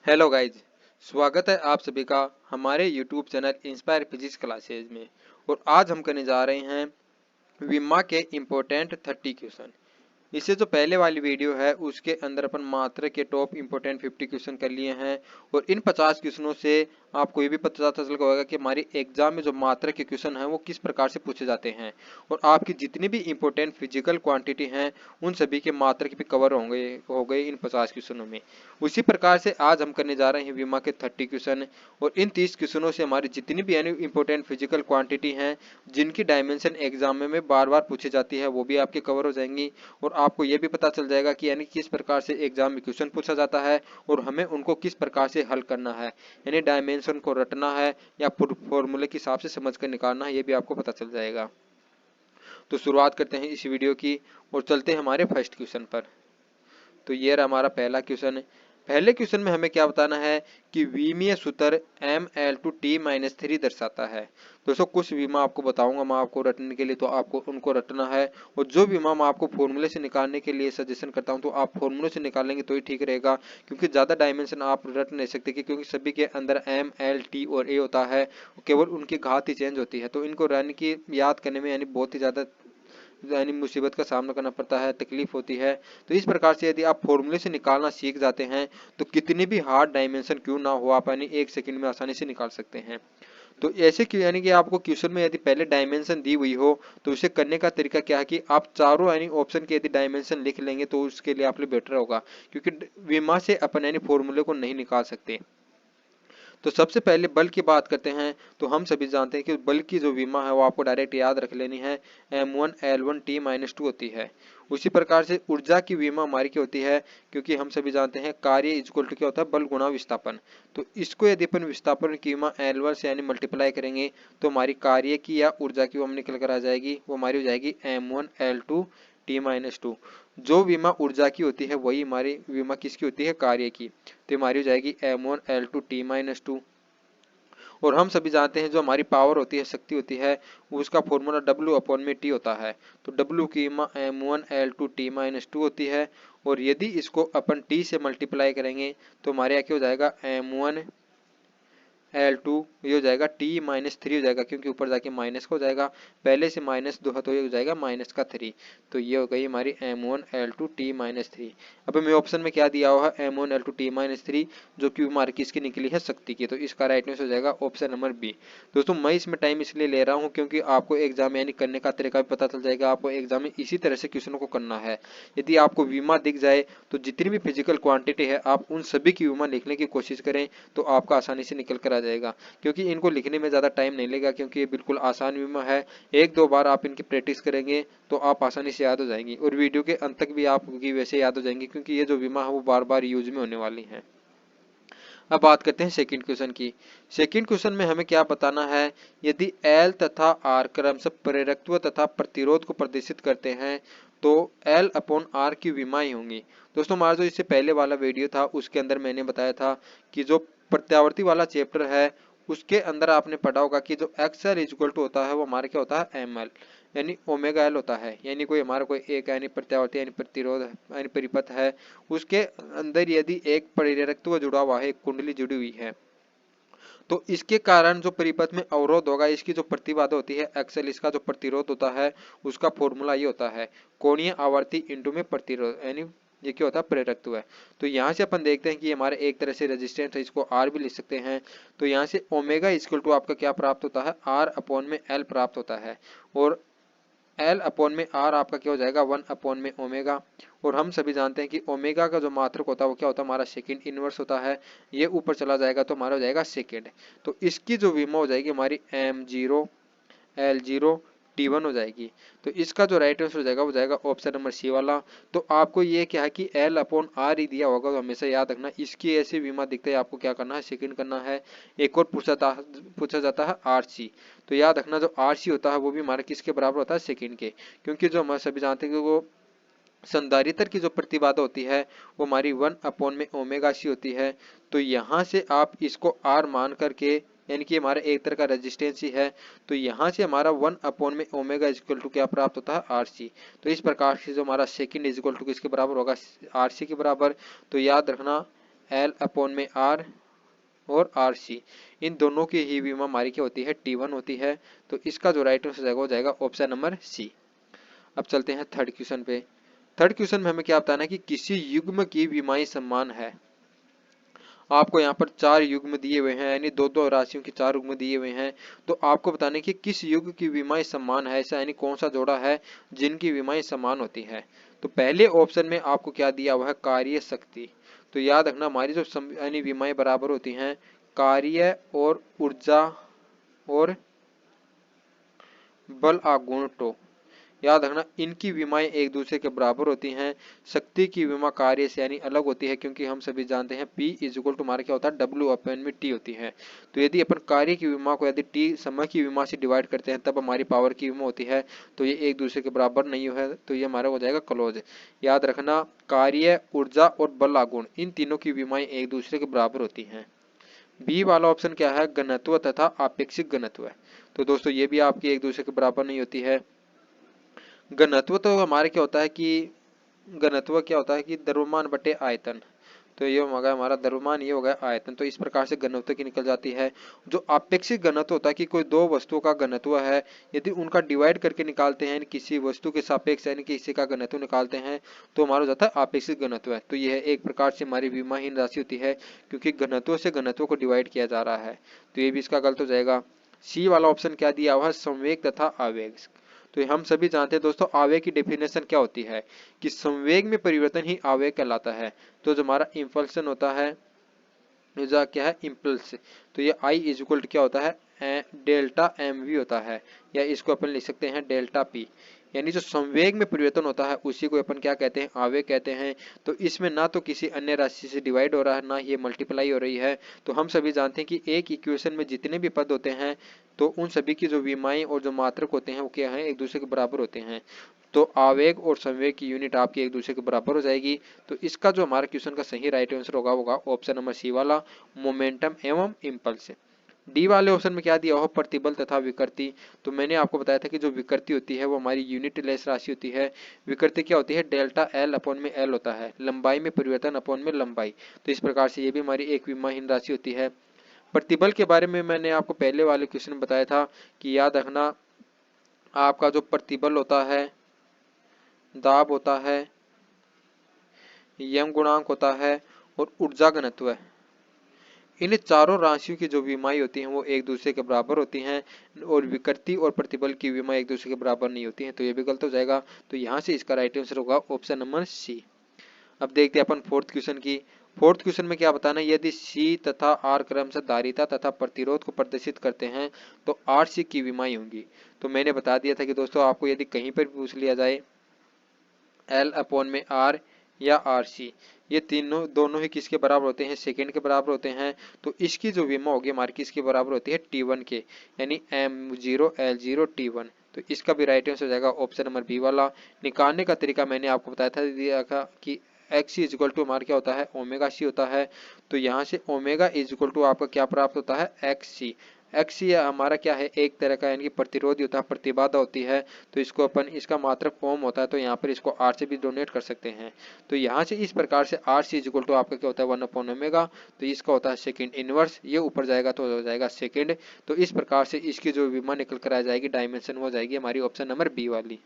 Hello guys. स्वागत है आप सभी का हमारे YouTube channel inspire physics classes में। और आज हम करने जा रहे हैं विमा के इम्पोर्टेंट 30 क्वेश्चन। इससे जो पहले वाली वीडियो है उसके अंदर अपन मात्रा के टॉप इंपोर्टेंट 50 क्वेश्चन कर लिए हैं। और इन 50 क्वेश्चनों से आपको ये भी पता चल होगा कि हमारी एग्जाम में जो मात्रा के क्वेश्चन हैं वो किस प्रकार से पूछे जाते हैं। और आपकी जितनी भी इंपोर्टेंट फिजिकल क्वांटिटी हैं उन सभी के मात्रा के भी कवर होंगे हो गए इन 50 क्वेश्चनों में। उसी प्रकार से आज हम करने जा रहे हैं विमा के 30 क्वेश्चन। और इन 30 क्वेश्चनों से हमारी जितनी भी यानी इंपोर्टेंट फिजिकल क्वांटिटी हैं जिनकी डायमेंशन एग्जाम में बार बार पूछी जाती है वो भी आपके कवर हो जाएंगी। और आपको ये भी पता चल जाएगा कि यानी किस प्रकार से एग्जाम में क्वेश्चन पूछा जाता है और हमें उनको किस प्रकार से हल करना है, यानी डायमेंशन को रटना है या फॉर्मूले के हिसाब से समझ कर निकालना है, ये भी आपको पता चल जाएगा। तो शुरुआत करते हैं इस वीडियो की और चलते हैं हमारे फर्स्ट क्वेश्चन पर। तो ये रहा हमारा पहला क्वेश्चन। पहले क्वेश्चन में हमें क्या बताना है कि विमीय सूत्र ml/t-3 दर्शाता है। दोस्तों कुछ विमा आपको बताऊंगा मैं आपको रटने के लिए, तो आपको उनको रटना है। और जो विमा मैं आपको फॉर्मूले से निकालने के लिए सजेशन करता हूं तो आप फॉर्मूले से निकालेंगे तो ही ठीक रहेगा, क्योंकि ज्यादा डायमेंशन आप रट नहीं सकते क्योंकि सभी के अंदर एम एल टी और ए होता है, केवल उनकी घात ही चेंज होती है। तो इनको रन की याद करने में यानी बहुत ही ज्यादा यानी मुसीबत का सामना करना पड़ता है, तकलीफ होती है। तो इस प्रकार से यदि आप फॉर्मूले से निकालना सीख जाते हैं तो कितनी भी हार्ड डायमेंशन क्यों ना हो आप यानी 1 सेकंड में आसानी से निकाल सकते हैं। तो ऐसे क्यों यानी कि आपको क्वेश्चन में यदि पहले डायमेंशन दी हुई हो तो उसे करने का तरीका क्या है कि आप चारों यानी ऑप्शन के यदि डायमेंशन लिख लेंगे तो उसके लिए आप लिए बेटर होगा, क्योंकि विमा से अपन यानी फॉर्मूले को नहीं निकाल सकते। तो सबसे पहले बल की बात करते हैं। तो हम सभी जानते हैं कि बल की जो विमा है वो आपको डायरेक्ट याद रख लेनी है, m1l1t-2 होती है। उसी प्रकार से ऊर्जा की विमा हमारी क्या होती है, क्योंकि हम सभी जानते हैं कार्य इक्वल टू क्या होता है, बल गुणा विस्थापन। तो इसको यदि अपन विस्थापन की विमा L1 से यानी मल्टीप्लाई करेंगे तो हमारी कार्य की या ऊर्जा की विमा निकल कर आ जाएगी, वो हमारी हो जाएगी m1l2t-2। जो विमा ऊर्जा की होती है वही हमारी विमा किसकी होती है, कार्य की। तो हमारी हो जाएगी m1l2t-2। और हम सभी जानते हैं जो हमारी पावर होती है, शक्ति होती है, उसका फॉर्मूला W/T होता है। तो W की m1l2t-2 होती है। और यदि इसको अपन T से मल्टीप्लाई करेंगे तो हमारे यहाँ क्या हो जाएगा, m1l2 ये हो जाएगा t-3 हो जाएगा, क्योंकि ऊपर जाके माइनस का हो जाएगा, पहले से माइनस दो है तो ये हो जाएगा -3। तो ये हो गई हमारी m1l2t-3। अब हमें ऑप्शन में क्या दिया हुआ है, m1l2t-3, जो कि हमारी किसकी निकली है, शक्ति की। तो इसका राइट आंसर हो जाएगा ऑप्शन नंबर बी। दोस्तों मैं इसमें टाइम इसलिए ले रहा हूँ क्योंकि आपको एग्जाम यानी करने का तरीका भी पता चल जाएगा, आपको एग्जाम में इसी तरह से क्वेश्चनों को करना है। यदि आपको विमा दिख जाए तो जितनी भी फिजिकल क्वांटिटी है आप उन सभी की विमा लिखने की कोशिश करें तो आपका आसानी से निकल कर आ जाएगा, क्योंकि इनको लिखने में ज़्यादा टाइम नहीं लगेगा, क्योंकि ये बिल्कुल आसान विमा है। एक दो बार आप इनकी प्रैक्टिस करेंगे तो आप आसानी से याद हो जाएंगी और वीडियो के अंत तक भी आपकी वैसे याद हो जाएंगी, क्योंकि ये जो विमा है वो बार बार यूज में होने वाली है। अब बात करते हैं सेकंड क्वेश्चन की। सेकंड क्वेश्चन में हमें क्या बताना है, यदि L तथा R क्रमशः प्रेरकत्व तथा प्रतिरोध को प्रदर्शित करते हैं तो L/R की विमाएं होंगी। दोस्तों हमारा जो इससे पहले वाला वीडियो था उसके अंदर मैंने बताया था कि जो प्रत्यावर्ती वाला चैप्टर है उसके अंदर आपने पढ़ा होगा कि जो XL इक्वल टू होता है वो हमारे क्या होता है, ML यानी ओमेगा एल होता है। यानी कोई हमारा कोई एक यानी प्रत्यावर्ती यानी प्रतिरोध यानी परिपथ है, उसके अंदर यदि एक प्रेरकत्व जुड़ा हुआ है, एक कुंडली जुड़ी हुई है, तो इसके कारण जो परिपथ में अवरोध होगा, इसकी जो प्रतिबाधा होती है एक्सएल, इसका जो प्रतिरोध होता है उसका फॉर्मूला ये होता है कोणीय आवर्ती इंटू में प्रतिरोध, यानी ये क्या होता है, प्रेरकत्व है। तो यहाँ से अपन देखते हैं कि हमारे एक तरह से रेजिस्टेंस है, इसको आर भी लिख सकते हैं। तो यहाँ से ओमेगा इक्वल टू आपका क्या प्राप्त होता है, R/L प्राप्त होता है। और L/R आपका क्या हो जाएगा, 1/ओमेगा। और हम सभी जानते हैं कि ओमेगा का जो मात्रक होता है वो क्या होता है, हमारा सेकंड इनवर्स होता है। ये ऊपर चला जाएगा तो हमारा हो जाएगा सेकंड। तो इसकी जो विमा हो जाएगी हमारी M0L0T1 हो जाएगी। तो इसका जो राइट आंसर हो जाएगा वो जाएगा ऑप्शन नंबर सी वाला। तो आपको ये क्या है कि L/R ही दिया होगा तो हमेशा याद रखना, इसकी ऐसी विमा दिखते है आपको क्या करना है, सेकंड करना है। एक और पूछा जाता है RC। तो याद रखना जो RC होता है वो भी हमारे किसके बराबर होता है, सेकंड के, क्योंकि जो हम सभी जानते हैं कि वो संधारित्र की जो प्रतिबाधा होती है वो हमारी 1/ओमेगा C होती है। तो यहाँ से आप इसको R मान करके, यानी कि हमारा एक तरह का रेजिस्टेंस ही है, तो यहाँ से हमारा 1/ओमेगा इक्वल टू क्या प्राप्त होता है, RC। तो इस प्रकार से जो हमारा सेकंड इक्वल टू किसके बराबर होगा, RC के बराबर। तो याद रखना L अपॉन में R और RC, इन दोनों की ही विमा हमारी क्या होती है, T1 होती है। तो इसका जो राइट आंसर हो जाएगा ऑप्शन नंबर सी। अब चलते हैं थर्ड क्वेश्चन पे। थर्ड क्वेश्चन में हमें क्या बताना है कि किसी युग्म की विमाएं समान है। आपको यहाँ पर 4 युग्म दिए हुए हैं, यानी दो दो राशियों के 4 युग्म दिए हुए हैं। तो आपको बताना है कि किस युग्म की विमाएं समान है, ऐसा यानी कौन सा जोड़ा है जिनकी विमाएं समान होती है। तो पहले ऑप्शन में आपको क्या दिया हुआ है, कार्य शक्ति। तो याद रखना हमारी जो यानी विमाएं बराबर होती हैं कार्य और ऊर्जा और बल आगुण टो। याद रखना इनकी विमाएं एक दूसरे के बराबर होती हैं। शक्ति की विमा कार्य से यानी अलग होती है, क्योंकि हम सभी जानते हैं P इज इक्वल टू हमारा क्या होता है, W अपॉन में T होती है। तो यदि अपन कार्य की विमा को यदि T समय की विमा से डिवाइड करते हैं तब हमारी पावर की विमा होती है। तो ये एक दूसरे के बराबर नहीं है, तो ये हमारा हो जाएगा क्लोज। याद रखना कार्य, ऊर्जा और बल आगुण इन तीनों की विमाएं एक दूसरे के बराबर होती हैं। बी वाला ऑप्शन क्या है, घनत्व तथा आपेक्षिक घनत्व है। तो दोस्तों ये भी आपकी एक दूसरे के बराबर नहीं होती है। घनत्व तो हमारे क्या होता है कि घनत्व क्या होता है कि द्रव्यमान बटे आयतन। तो ये होगा हमारा द्रव्यमान, ये होगा आयतन। तो इस प्रकार से घनत्व की निकल जाती है। जो आपेक्षिक घनत्व होता है कि कोई दो वस्तुओं का घनत्व है, यदि उनका डिवाइड करके निकालते हैं किसी वस्तु के सापेक्ष यानी किसी का घनत्व निकालते हैं तो हमारा हो जाता है आपेक्षिक घनत्व है। तो यह एक प्रकार से हमारी विमाहीन राशि होती है, क्योंकि घनत्व से घनत्व को डिवाइड किया जा रहा है। तो ये भी इसका गलत हो जाएगा। सी वाला ऑप्शन क्या दिया हुआ है, संवेग तथा आवेग। तो हम सभी जानते हैं दोस्तों आवेग की डेफिनेशन क्या होती है कि संवेग में परिवर्तन ही आवेग कहलाता है। तो जो हमारा इम्पल्सन होता है, जो क्या है इम्पल्स, तो ये I इज इक्वल क्या होता है, डेल्टा mv होता है, या इसको अपन लिख सकते हैं डेल्टा p। यानी जो संवेग में परिवर्तन होता है उसी को अपन क्या कहते हैं, आवेग कहते हैं। तो इसमें ना तो किसी अन्य राशि से डिवाइड हो रहा है, ना ये मल्टीप्लाई हो रही है। तो हम सभी जानते हैं कि एक इक्वेशन में जितने भी पद होते हैं तो उन सभी की जो विमाएं और जो मात्रक होते हैं वो क्या है, एक दूसरे के बराबर होते हैं। तो आवेग और संवेग की यूनिट आपकी एक दूसरे के बराबर हो जाएगी। तो इसका जो हमारा क्वेश्चन का सही राइट आंसर होगा ऑप्शन नंबर सी वाला, मोमेंटम एवं इम्पल्स। डी वाले ऑप्शन में क्या दिया हो, प्रतिबल तथा विकृति। तो मैंने आपको बताया था कि जो विकृति होती है वो हमारी यूनिट लेस राशि होती है। विकृति क्या होती है, डेल्टा एल अपॉन में एल होता है, लंबाई में परिवर्तन अपॉन में लंबाई। तो इस प्रकार से ये भी हमारी एक विमाहीन राशि होती है। प्रतिबल के बारे में मैंने आपको पहले वाले क्वेश्चन में बताया था कि याद रखना आपका जो प्रतिबल होता है, दाब होता है, यम गुणांक होता है और ऊर्जा घनत्व है, इन चारों राशियों की जो विमाएं होती हैं वो एक दूसरे के बराबर होती हैं, और विकृति और प्रतिबल की विमाएं एक दूसरे के बराबर नहीं होती हैं। तो ये भी गलत हो जाएगा। तो यहाँ से इसका राइट आंसर होगा ऑप्शन नंबर सी। अब देखते हैं अपन फोर्थ क्वेश्चन की। फोर्थ क्वेश्चन में क्या बताना है, यदि सी तथा आर क्रमशः धारिता तथा प्रतिरोध को प्रदर्शित करते हैं तो आर सी की विमाएं होंगी। तो मैंने बता दिया था कि दोस्तों आपको यदि कहीं पर भी पूछ लिया जाए एल अपॉन में आर या आर सी, ये तीनों दोनों ही किसके बराबर होते हैं, सेकेंड के बराबर होते हैं। तो इसकी जो विमा होगी हमारी किसके बराबर होती है, T1 के, यानी M0 L0 T1। तो इसका भी राइट आंसर हो जाएगा ऑप्शन नंबर बी वाला। निकालने का तरीका मैंने आपको बताया था, दिया था कि एक्स इज इक्वल टू हमारा क्या होता है, ओमेगा सी होता है। तो यहाँ से ओमेगा इज इक्वल टू आपका क्या प्राप्त होता है, एक्स सी। एक्स सी हमारा क्या है, एक तरह का यानी कि प्रतिरोधी होता है, प्रतिबाधा होती है। तो इसको अपन, इसका मात्रक ओम होता है, तो यहाँ पर इसको आर से भी डोनेट कर सकते हैं। तो यहाँ से इस प्रकार से R C is equal to आपका क्या होता है, 1 अपॉन ओमेगा। तो इसका होता है सेकेंड इनवर्स, ये ऊपर जाएगा तो हो जाएगा सेकेंड। तो इस प्रकार से इसकी जो विमा निकल कर आ जाएगी, डायमेंशन हो जाएगी हमारी ऑप्शन नंबर बी वाली।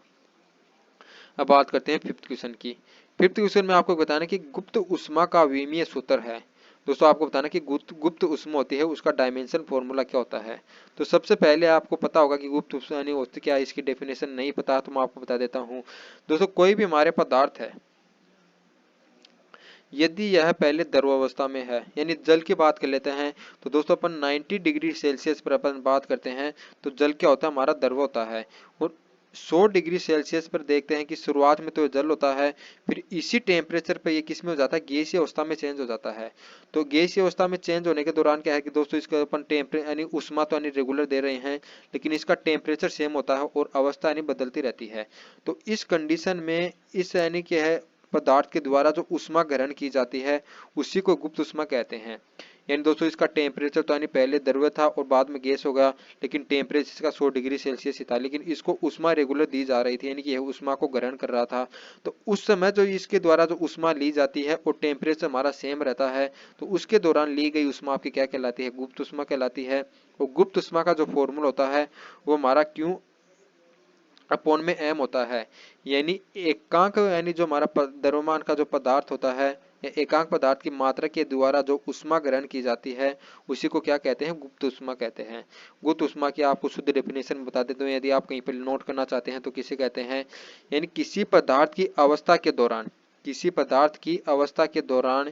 अब बात करते हैं फिफ्थ क्वेश्चन की। फिफ्थ क्वेश्चन में आपको बताना कि गुप्त उष्मा का विमीय सूत्र है। दोस्तों आपको बताना कि गुप्त उष्मा होती है, उसका डायमेंशन फॉर्मूला क्या होता है। तो सबसे पहले आपको पता होगा कि गुप्त उष्मा यानी होती क्या है, इसकी डेफिनेशन नहीं पता तो मैं आपको बता देता हूँ। दोस्तों कोई भी हमारे पदार्थ है, यदि यह पहले द्रवावस्था में है, यानी जल की बात कर लेते हैं, तो दोस्तों अपन 90 डिग्री सेल्सियस पर अपन बात करते हैं तो जल क्या होता है, हमारा द्रव होता है। और 100 डिग्री सेल्सियस पर देखते हैं कि शुरुआत में तो जल होता है, फिर इसी टेम्परेचर पर ये किस में हो जाता है, गैसीय अवस्था में चेंज हो जाता है। तो गैसीय अवस्था में चेंज होने के दौरान क्या है कि दोस्तों इसका अपन टेम्परेचर यानी उष्मा तो यानी रेगुलर दे रहे हैं, लेकिन इसका टेम्परेचर सेम होता है और अवस्था यानी बदलती रहती है। तो इस कंडीशन में इस यानी कि है पदार्थ के द्वारा जो ऊष्मा ग्रहण की जाती है उसी को गुप्त ऊष्मा कहते हैं। यानी दोस्तों इसका टेम्परेचर तो यानी पहले द्रव्य था और बाद में गैस हो गया, लेकिन टेम्परेचर इसका 100 डिग्री सेल्सियस ही था, लेकिन इसको उष्मा रेगुलर दी जा रही थी, यानी कि यह उष्मा को ग्रहण कर रहा था। तो उस समय जो इसके द्वारा जो उष्मा ली जाती है और टेम्परेचर हमारा सेम रहता है, तो उसके दौरान ली गई उष्मा आपकी क्या कहलाती है, गुप्त उष्मा कहलाती है। और गुप्त उष्मा का जो फॉर्मूला होता है वो हमारा क्यू अपॉन में एम होता है। यानी एकांक यानी जो हमारा द्रव्यमान का जो पदार्थ होता है या एकांक पदार्थ की मात्रा के द्वारा जो उष्मा ग्रहण की जाती है उसी को क्या कहते हैं, गुप्त उष्मा कहते हैं। गुप्त उष्मा की आपको शुद्ध डेफिनेशन बता देता हूँ, यदि आप कहीं पर नोट करना चाहते हैं तो किसे कहते हैं, यानी किसी पदार्थ की अवस्था के दौरान, किसी पदार्थ की अवस्था के दौरान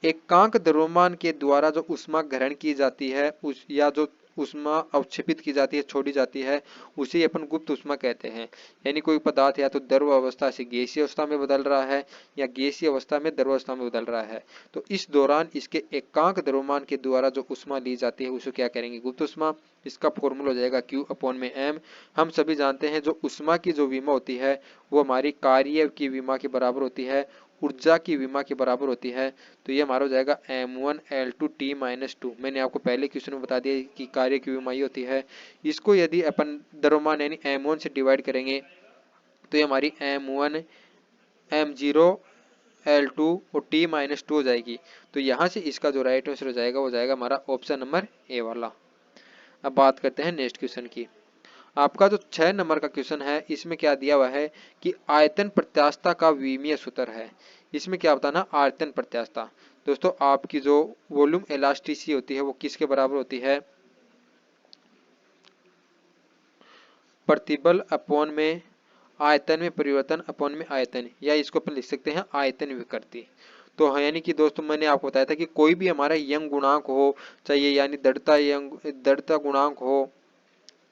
एकांक द्रव्यमान के द्वारा जो ऊष्मा ग्रहण की जाती है उस या जो ऊष्मा अवक्षेपित की जाती है, छोड़ी जाती है, उसे अपन गुप्त ऊष्मा कहते हैं। यानी कोई पदार्थ या तो द्रव अवस्था से गैसीय अवस्था में बदल रहा है या गैसीय अवस्था में द्रव अवस्था में बदल रहा है, तो इस दौरान इसके एकांक द्रव्यमान के द्वारा जो ऊष्मा ली जाती है उसे क्या करेंगे, गुप्त ऊष्मा। इसका फॉर्मूला हो जाएगा Q अपॉन में M। हम सभी जानते हैं जो ऊष्मा की जो विमा होती है वो हमारी कार्य की विमा के बराबर होती है, ऊर्जा की विमा के बराबर होती है। तो ये हमारा हो जाएगा M1L2T-2। मैंने आपको पहले क्वेश्चन में बता दिया कि कार्य की विमा होती है। इसको यदि अपन द्रव्यमान यानी M1 से डिवाइड करेंगे तो ये हमारी M1 M0 L2 और T-2 हो जाएगी। तो यहाँ से इसका जो राइट आंसर हो जाएगा वो जाएगा हमारा ऑप्शन नंबर ए वाला। अब बात करते हैं नेक्स्ट क्वेश्चन की। आपका जो 6 नंबर का क्वेश्चन है इसमें क्या दिया हुआ है कि आयतन प्रत्यास्थता का विमीय सूत्र है। इसमें क्या बताना, आयतन प्रत्यास्थता। दोस्तों आपकी जो वॉल्यूम इलास्टिसिटी होती है वो किसके बराबर होती है, प्रतिबल अपॉन में आयतन में परिवर्तन अपॉन में आयतन, या इसको अपन लिख सकते हैं आयतन विकृति। तो हाँ, यानी कि दोस्तों मैंने आपको बताया था कि कोई भी हमारा यंग गुणांक हो चाहिए, यानी दृढ़ता गुणांक हो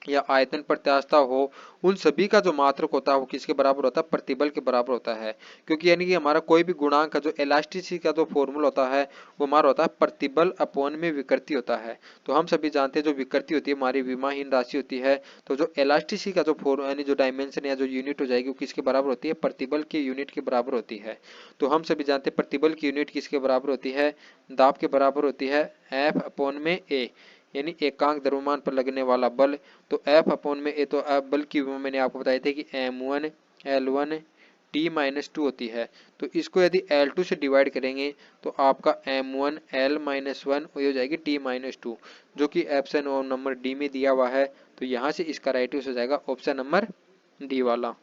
या आयतन प्रत्यास्थता हो, उन सभी का जो मात्रक होता है वो किसके बराबर होता है, प्रतिबल के बराबर होता है। क्योंकि यानी कि हमारा कोई भी गुणांक का जो इलास्टिसिटी का जो फॉर्मूला होता है वो हमारा होता है प्रतिबल अपॉन में विकृति होता है। तो हम सभी जानते हैं जो विकृति होती है हमारी विमाहीन राशि होती है, तो जो इलास्टिसिटी का जो फॉर्मूला यानी जो डायमेंशन या जो यूनिट हो जाएगी वो किसके बराबर होती है, प्रतिबल के यूनिट के बराबर होती है। तो हम सभी जानते हैं प्रतिबल की यूनिट किसके बराबर होती है, दाब के बराबर होती है F अपॉन में A, यानी एकांक द्रव्यमान पर लगने वाला बल। तो F अपॉन में ए, तो F बल की विमा मैंने आपको बताई थी कि M1 L1 T-2 होती है। तो इसको यदि L2 से डिवाइड करेंगे तो आपका M1 L-1 हो जाएगी T-2, जो कि ऑप्शन नंबर डी में दिया हुआ है। तो यहाँ से इसका राइट आंसर हो जाएगा ऑप्शन नंबर डी वाला।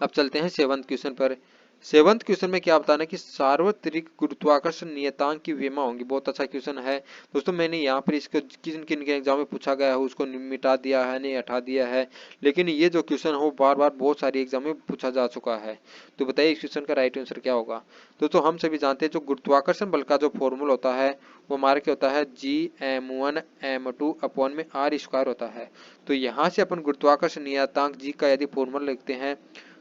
अब चलते हैं 7th क्वेश्चन पर। 7th क्वेश्चन में क्या बताना कि सार्वत्रिक गुरुत्वाकर्षण नियतांक की विमा होंगी। बहुत अच्छा क्वेश्चन है दोस्तों। मैंने यहाँ पर इसको किन किन के एग्जाम में पूछा गया है उसको मिटा दिया है, नहीं हटा दिया है, लेकिन ये जो क्वेश्चन हो बार बार बहुत सारी एग्जाम में पूछा जा चुका है। तो बताइए इस क्वेश्चन का राइट आंसर क्या होगा। दोस्तों हम सभी जानते हैं जो गुरुत्वाकर्षण बल का जो फॉर्मूला होता है वो हमारा क्या होता है, Gm1m2 अपॉन में r स्क्वायर होता है। तो यहाँ से अपन गुरुत्वाकर्षण नियतांक जी का यदि फॉर्मूला लिखते हैं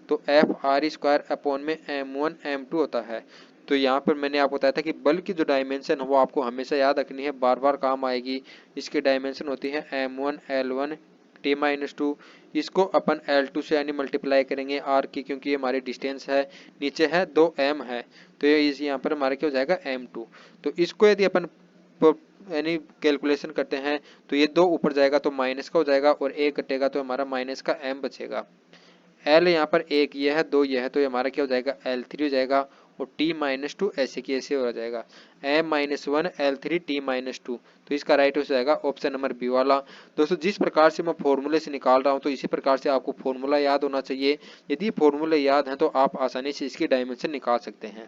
तो एफ आर स्क्वायर अपॉन में M1 M2 होता है। तो यहाँ पर मैंने आपको बताया था कि बल की जो डायमेंशन है वो आपको हमेशा याद रखनी है, बार बार काम आएगी। इसकी डायमेंशन होती है M1 L1 T-2। इसको अपन L2 से यानी मल्टीप्लाई करेंगे R की, क्योंकि ये हमारी डिस्टेंस है, नीचे है 2m है, तो ये यहाँ पर हमारा क्या हो जाएगा M2। तो इसको यदि अपन यानी कैलकुलेशन करते हैं तो ये 2 ऊपर जाएगा तो माइनस का हो जाएगा और 1 कटेगा तो हमारा माइनस का m बचेगा। L यहाँ पर 1 ये है, 2 ये है, तो ये हमारा क्या हो जाएगा L3 हो जाएगा और T-2 ऐसे की ऐसे हो जाएगा M-1 L3 T-2। तो इसका राइट हो जाएगा ऑप्शन नंबर बी वाला। दोस्तों जिस प्रकार से मैं फॉर्मूले से निकाल रहा हूँ तो इसी प्रकार से आपको फॉर्मूला याद होना चाहिए। यदि फॉर्मूले याद हैं तो आप आसानी से इसकी डायमेंशन निकाल सकते हैं।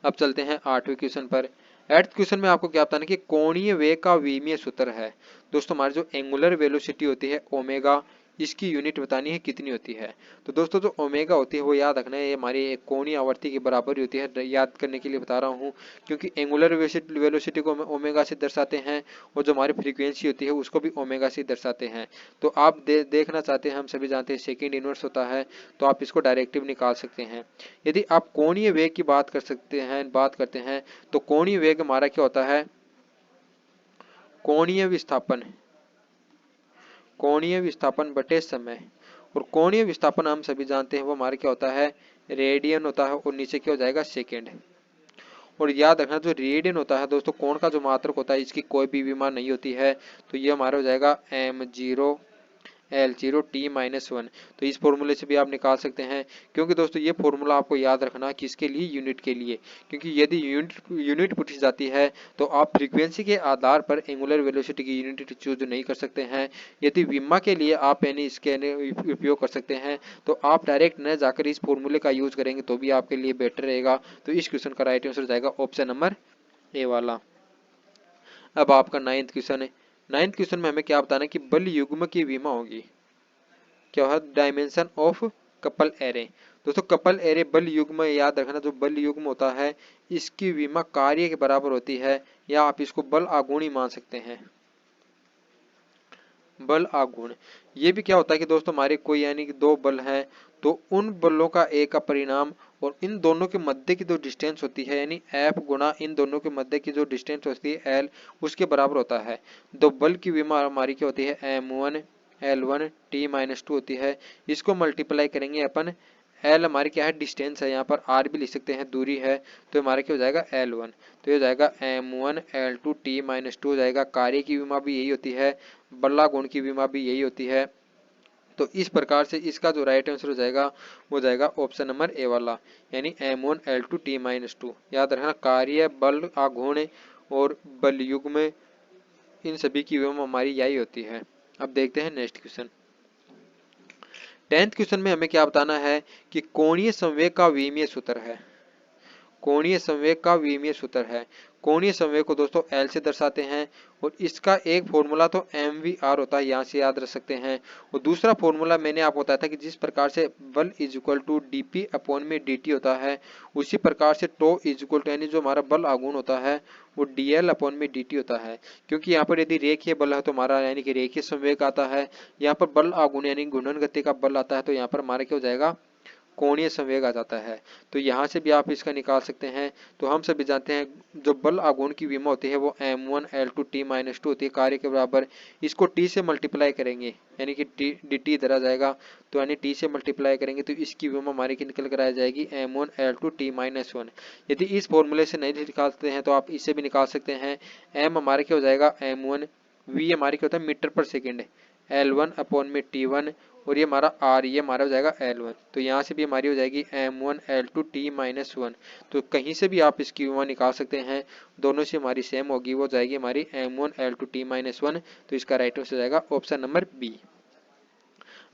अब चलते हैं 8वें क्वेश्चन पर। 8th क्वेश्चन में आपको क्या बताना कि कोणीय वेग का विमीय सूत्र है। दोस्तों हमारी जो एंगुलर वेलोसिटी होती है ओमेगा, इसकी यूनिट बतानी है कितनी होती है। तो दोस्तों जो ओमेगा होती है वो याद रखना है, ये हमारी एक कोणीय आवर्ती के बराबर होती है। याद करने के लिए बता रहा हूँ क्योंकि एंगुलर वेलोसिटी को ओमेगा से दर्शाते हैं और जो हमारी फ्रीक्वेंसी होती है उसको भी ओमेगा से दर्शाते हैं। तो आप देखना चाहते हैं, हम सभी जानते हैं सेकेंड इनवर्स होता है, तो आप इसको डायरेक्टिव निकाल सकते हैं। यदि आप कोणीय वेग की बात करते हैं तो कोणीय वेग हमारा क्या होता है, कोणीय विस्थापन, कोणीय विस्थापन बटे समय। और कोणीय विस्थापन हम सभी जानते हैं वो हमारा क्या होता है, रेडियन होता है और नीचे क्या हो जाएगा सेकेंड। और याद रखना जो रेडियन होता है दोस्तों, कोण का जो मात्रक होता है, इसकी कोई भी विमा नहीं होती है। तो ये हमारा हो जाएगा m0 L0 t-1। तो इस फॉर्मूले से भी आप निकाल सकते हैं, क्योंकि दोस्तों ये फॉर्मूला आपको याद रखना किसके लिए, यूनिट के लिए, क्योंकि यदि यूनिट पूछी जाती है तो आप फ्रीक्वेंसी के आधार पर एंगुलर वेलोसिटी की यूनिट चूज नहीं कर सकते हैं। यदि विमा के लिए आप यानी इसके उपयोग कर सकते हैं, तो आप डायरेक्ट न जाकर इस फॉर्मूले का यूज करेंगे तो भी आपके लिए बेटर रहेगा। तो इस क्वेश्चन का राइट आंसर हो जाएगा ऑप्शन नंबर ए वाला। अब आपका 9th क्वेश्चन है। 9th क्वेश्चन में हमें क्या बताना है कि बल युग्म की विमा होगी, क्या है, डायमेंशन ऑफ कपल एरे। दोस्तों कपल एरे बल युग्म, याद रखना जो बल युग्म होता है इसकी विमा कार्य के बराबर होती है, या आप इसको बल आघूर्ण मान सकते हैं। बल आघूर्ण, ये भी क्या होता है कि दोस्तों हमारे कोई यानी कि दो बल हैं, तो उन बलों का एक का परिणाम और इन दोनों के मध्य की जो डिस्टेंस होती है यानी F गुना इन दोनों के मध्य की जो डिस्टेंस होती है L, उसके बराबर होता है। दो बल की विमा हमारी क्या होती है, M1 L1 t-2 होती है। इसको मल्टीप्लाई करेंगे अपन, L हमारी क्या है, डिस्टेंस है, यहाँ पर R भी लिख सकते हैं, दूरी है, तो हमारा क्या हो जाएगा L1। तो ये हो जाएगा M1 L2 t-2 हो जाएगा। कार्य की विमा भी यही होती है, बल्ला गुण की विमा भी यही होती है। तो इस प्रकार से इसका जो राइट आंसर हो जाएगा वो जाएगा ऑप्शन नंबर ए वाला, यानी M1 L2 t-2। याद रखना कार्य, बल आघूर्ण और बल युग्म, इन सभी की विमा हमारी यही होती है। अब देखते हैं नेक्स्ट क्वेश्चन। 10th क्वेश्चन में हमें क्या बताना है कि कोणीय संवेग का विमीय सूत्र है। कोणीय संवेग का विमीय सूत्र है। कोणीय संवेग को दोस्तों L से दर्शाते हैं, और इसका एक फॉर्मूला तो mvr होता है, यहाँ से याद रख सकते हैं। और दूसरा फॉर्मूला मैंने आपको बताया था कि जिस प्रकार से बल is equal to dp upon में dt होता है, उसी प्रकार से टो इज इक्वल टू यानी जो हमारा बल आघूर्ण होता है वो dl अपॉन में dt होता है। क्योंकि यहाँ पर यदि रेखीय बल है तो हमारा यानी कि रेखीय संवेग आता है, यहाँ पर बल आघूर्ण यानी घूर्णन गति का बल आता है, तो यहाँ पर हमारा क्या हो जाएगा, कोणीय संवेग आ जाता है। तो यहाँ से भी आप इसका निकाल सकते हैं। तो हम सभी जानते हैं जो बल आघूर्ण की विमा होती है वो M1 L2 t-2 होती है, कार्य के बराबर। इसको t से मल्टीप्लाई करेंगे यानी कि dt इधर आ जाएगा, तो यानी t से मल्टीप्लाई करेंगे तो इसकी विमा हमारी की निकल कर आ जाएगी M1 L2 t-1। यदि इस फॉर्मूले से नहीं निकालते हैं तो आप इससे भी निकाल सकते हैं। m हमारे क्या हो जाएगा M1, v हमारे क्या होता है मीटर पर सेकेंड, L1 अपॉन में t1, और ये हमारा R, ये हमारा हो जाएगा L1। तो यहाँ से भी हमारी हो जाएगी M1 L2 t-1। तो कहीं से भी आप इसकी विमा निकाल सकते हैं, दोनों से हमारी सेम होगी, वो जाएगी हमारी M1 L2 t-1। तो इसका राइट आंसर हो जाएगा ऑप्शन नंबर बी।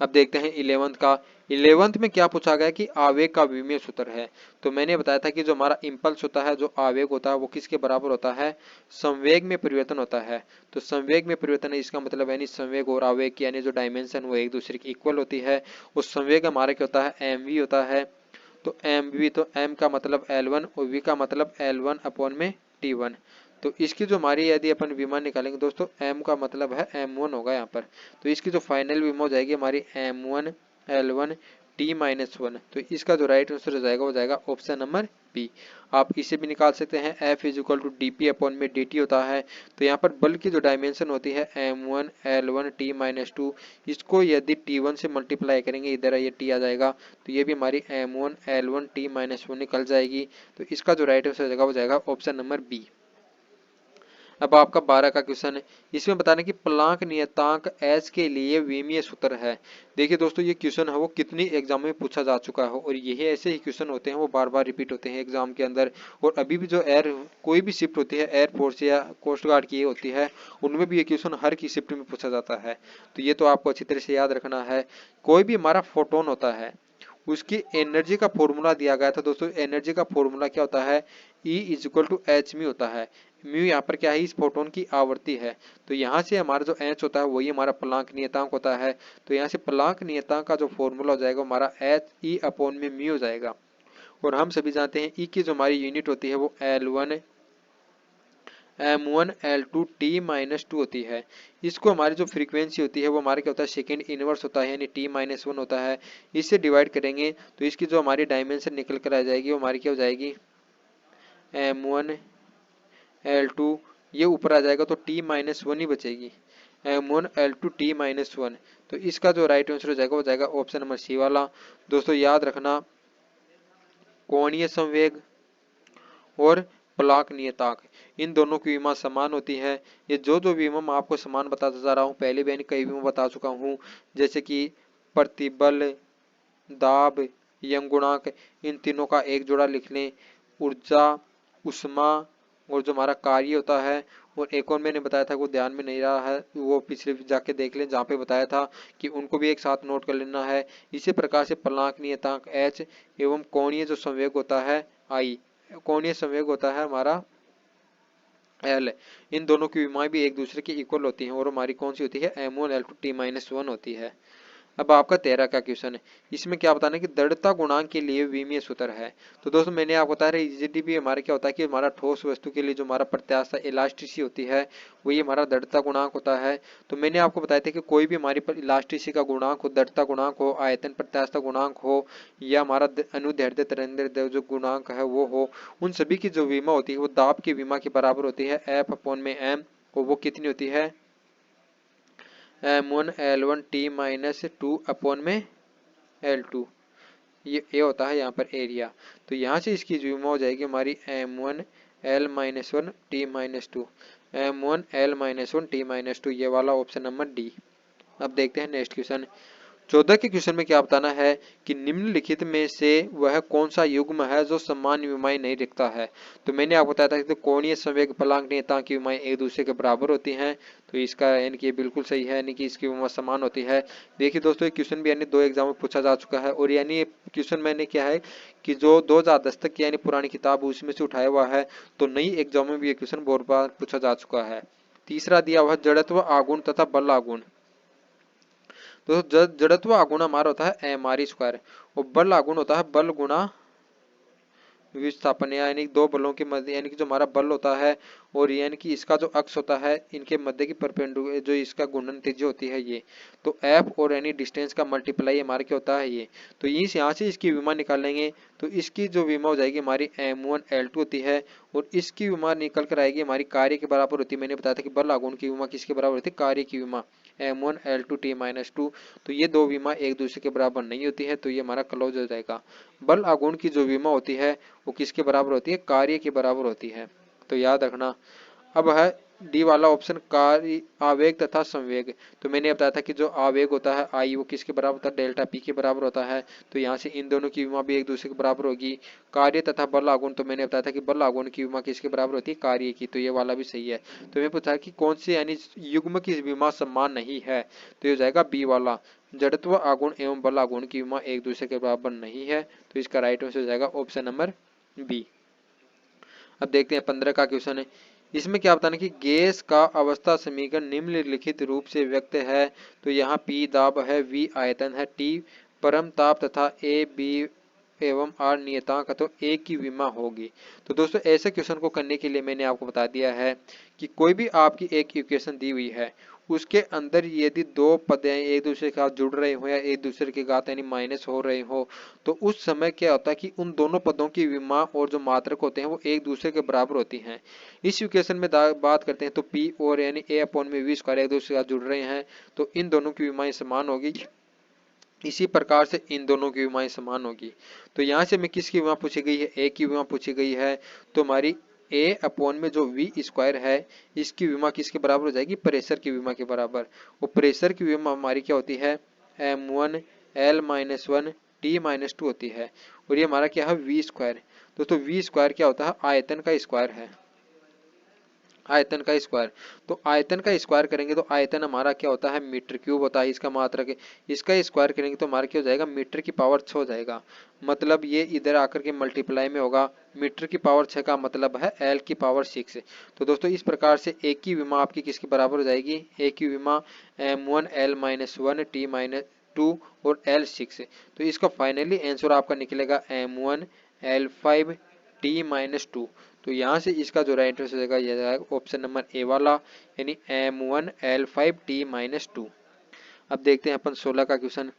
अब देखते हैं 11th का। 11th में क्या पूछा गया कि आवेग का विमीय सूत्र है। तो मैंने बताया था कि जो हमारा इम्पल्स होता है, जो आवेग होता है, वो किसके बराबर होता है, संवेग में परिवर्तन होता है। तो संवेग में परिवर्तन है, इसका मतलब यानी संवेग और आवेग की यानी जो डायमेंशन वो एक दूसरे की इक्वल होती है। उस संवेग हमारा क्या होता है, mv होता है। तो mv, तो m का मतलब L1 और v का मतलब L1 अपॉन में t1। तो इसकी जो हमारी यदि अपन विमा निकालेंगे दोस्तों, m का मतलब है m1 होगा यहाँ पर। तो इसकी जो फाइनल विमा हो जाएगी हमारी M1 L1 t-1। तो इसका जो राइट आंसर हो जाएगा वो जाएगा ऑप्शन नंबर बी। आप इसे भी निकाल सकते हैं, F is equal to D upon में dt होता है। तो यहाँ पर बल की जो डायमेंशन होती है M1 L1 t-2, इसको यदि t1 से मल्टीप्लाई करेंगे, इधर ये t आ जाएगा, तो ये भी हमारी M1 L1 t-1 निकल जाएगी। तो इसका जो राइट आंसर हो जाएगा वो जाएगा ऑप्शन नंबर बी। अब आपका 12 का क्वेश्चन है। इसमें बताने की प्लांक नियतांक एच के लिए विमीय सूत्र है। देखिए दोस्तों ये क्वेश्चन है वो कितनी एग्जाम में पूछा जा चुका है, और यही ऐसे ही क्वेश्चन होते हैं वो बार बार रिपीट होते हैं एग्जाम के अंदर। और अभी भी जो कोई भी शिफ्ट होती है एयरफोर्स या कोस्ट गार्ड की होती है, उनमें भी ये क्वेश्चन हर की शिफ्ट में पूछा जाता है। तो ये तो आपको अच्छी तरह से याद रखना है। कोई भी हमारा फोटोन होता है, उसकी एनर्जी का फॉर्मूला दिया गया था दोस्तों। एनर्जी का फॉर्मूला क्या होता है, E is equal to H mu होता है। म्यू यहाँ पर क्या है, इस फोटोन की आवृत्ति है। तो यहाँ से हमारा जो एच होता है वही हमारा प्लांक नियतांक होता है। तो यहाँ से प्लांक नियतांक का जो फॉर्मूला हो जाएगा हमारा एच ई अपॉन में म्यू हो जाएगा। और हम सभी जानते हैं ई की जो हमारी यूनिट होती है वो L1 M1 L2 t-2 होती है। इसको हमारी जो फ्रीक्वेंसी होती है वो हमारे क्या होता है, सेकेंड इनवर्स होता है यानी t-1 होता है। इससे डिवाइड करेंगे तो इसकी जो हमारी डायमेंशन निकल कर आ जाएगी वो हमारी क्या हो जाएगी, M1 L2, ये ऊपर आ जाएगा तो t-1 ही बचेगी, M1 L2 t-1। तो इसका जो राइट आंसर हो जाएगा वो जाएगा ऑप्शन नंबर सी वाला। दोस्तों याद रखना कोणीय संवेग और प्लांक नियतांक, इन दोनों की विमा समान होती है। ये जो विमा मैं आपको समान बताता जा रहा हूँ, पहले भी कई विमा बता चुका हूँ, जैसे कि प्रतिबल, दाब, यंग गुणांक, इन तीनों का एक जोड़ा लिख लें। ऊर्जा, उष्मा और जो हमारा कार्य होता है, और एक और मैंने बताया था वो ध्यान में नहीं रहा है, वो पिछले जाके देख लें जहाँ पे बताया था कि उनको भी एक साथ नोट कर लेना है। इसी प्रकार से प्लांक नियतांक H एवं कोणीय जो संवेग होता है I, कोणीय संवेग होता है हमारा L, इन दोनों की विमाएं भी एक दूसरे की इक्वल होती हैं और हमारी कौन सी होती है M1L2T-1 होती है। अब आपका 13 का क्वेश्चन है, इसमें क्या बताना है कि दृढ़ता गुणांक के लिए विमीय सूत्र है। तो दोस्तों मैंने आपको बताया रिजिडिटी हमारे क्या होता है कि हमारा ठोस वस्तु के लिए जो हमारा प्रत्याशा इलास्टिसिटी होती है वही हमारा दृढ़ता गुणांक होता है। तो मैंने आपको बताया था कि कोई भी हमारी इलास्टिसिटी का गुणांक हो, दृढ़ता गुणांक हो, आयतन प्रत्याशा गुणांक हो, या हमारा अनुदैर्ध्य तरंग जो गुणांक है वो हो, उन सभी की जो विमा होती है वो दाब की विमा के बराबर होती है F/m, और वो कितनी होती है M1L1T-2/L2। ये होता है यहाँ पर एरिया। तो यहाँ से इसकी विमा हो जाएगी हमारी M1L-1T-2, M1L-1T-2, ये वाला ऑप्शन नंबर डी। अब देखते हैं नेक्स्ट क्वेश्चन। 14 के क्वेश्चन में क्या बताना है कि निम्नलिखित में से वह कौन सा युग्म है जो समान विमाएं नहीं रखता है। तो मैंने आपको बताया था कि कोणीय संवेग प्लांक नियतांक की विमाएं एक दूसरे के बराबर होती हैं। तो इसका यानी कि बिल्कुल सही है, यानी कि इसकी विमा समान होती है। देखिए दोस्तों, ये क्वेश्चन भी यानी 2 एग्जाम में पूछा जा चुका है, और यानी ये क्वेश्चन मैंने क्या है कि जो 2010 तक की यानी पुरानी किताब उसमें से उठाया हुआ है। तो नई एग्जाम में भी ये क्वेश्चन बहुत बार पूछा जा चुका है। तीसरा दिया हुआ जड़त्व आगुण तथा बल आगुण। तो जड़त्व आगुण हमारा होता है mr², और बल आगुण होता है बल गुणा विस्थापन, यानी दो बलों के मध्य, यानी कि जो हमारा बल होता है और यानी कि इसका जो अक्ष होता है इनके मध्य की परपेंडिकुलर जो इसका गुणन त्रिज्या होती है ये, तो F और यानी डिस्टेंस का मल्टीप्लाई हमारा क्या होता है ये। तो इस यहाँ से इसकी विमा निकालेंगे, तो इसकी जो विमा हो जाएगी हमारी M1L2 होती है, और इसकी विमा निकल कर आएगी हमारी कार्य के बराबर होती है। मैंने बताया था कि बल आघूर्ण की विमा किसके बराबर होती है, कार्य की विमा M1L2T-2। तो ये दो विमा एक दूसरे के बराबर नहीं होती है, तो ये हमारा क्लोज हो जाएगा। बल आघूर्ण की जो विमा होती है वो किसके बराबर होती है, कार्य के बराबर होती है। तो याद रखना। अब है डी वाला ऑप्शन, कार्य आवेग तथा संवेग। तो मैंने बताया था कि जो आवेग होता है आई वो किसके बराबर होता है, डेल्टा पी के बराबर होता है। तो यहाँ से इन दोनों की विमा भी एक दूसरे के बराबर होगी। कार्य तथा बल आघूर्ण, तो मैंने बताया था कि बल आघूर्ण की विमा किसके बराबर होती है, कार्य की। तो ये वाला भी सही है। तो मैं पूछा कि कौन से यानी युग्म की विमा समान नहीं है, तो ये हो जाएगा बी वाला, जड़त्व आघूर्ण एवं बल आघूर्ण की विमा एक दूसरे के बराबर नहीं है। तो इसका राइट आंसर हो जाएगा ऑप्शन नंबर बी। अब देखते हैं 15 का क्वेश्चन है, इसमें क्या बताना कि गैस का अवस्था समीकरण निम्नलिखित रूप से व्यक्त है। तो यहाँ P दाब है, V आयतन है, T परम ताप तथा A B एवं R नियतांक, तो A की विमा होगी। तो दोस्तों ऐसे क्वेश्चन को करने के लिए मैंने आपको बता दिया है कि कोई भी आपकी एक इक्वेशन दी हुई है, उसके अंदर यदि दो पद एक दूसरे के साथ जुड़ रहे हो या एक दूसरे के घात यानी माइनस हो रहे हो, तो उस समय क्या होता है कि उन दोनों पदों की विमा और जो मात्रक होते हैं वो एक दूसरे के बराबर होती हैं। इस इक्वेशन में बात करते हैं तो P और यानी A/V² एक दूसरे के साथ जुड़ रहे हैं, तो इन दोनों की विमाएं समान होगी। इसी प्रकार से इन दोनों की विमाएं समान होगी। तो यहाँ से मैं किसकी विमा पूछी गई है, ए की विमा पूछी गई है। तो हमारी A/ में जो V² है इसकी विमा किसके बराबर हो जाएगी, प्रेशर की विमा के बराबर। वो प्रेशर की विमा हमारी क्या होती है, M1L-1T-2 होती है। और ये हमारा क्या है, V²। दोस्तों V² क्या होता है, आयतन का स्क्वायर है, आयतन का स्क्वायर। तो आयतन का स्क्वायर करेंगे तो आयतन हमारा क्या होता है, मीटर क्यूब होता है, इसका मात्रक है। इसका स्क्वायर करेंगे तो हमारा क्या हो जाएगा, मीटर की पावर 6 हो जाएगा। मतलब ये इधर आकर के मल्टीप्लाई में होगा। मीटर की पावर 6 का मतलब है L की पावर 6। तो दोस्तों इस प्रकार से A की विमा आपकी किसके बराबर हो जाएगी, A की विमा M1L-1T-2 और L6। तो इसका फाइनली आंसर आपका निकलेगा M1L5T-2। तो यहाँ से इसका जो राइट आंसर हो जाएगा यह जाएगा ऑप्शन नंबर ए वाला, यानी M1L5T-2। अब देखते हैं अपन 16 का क्वेश्चन।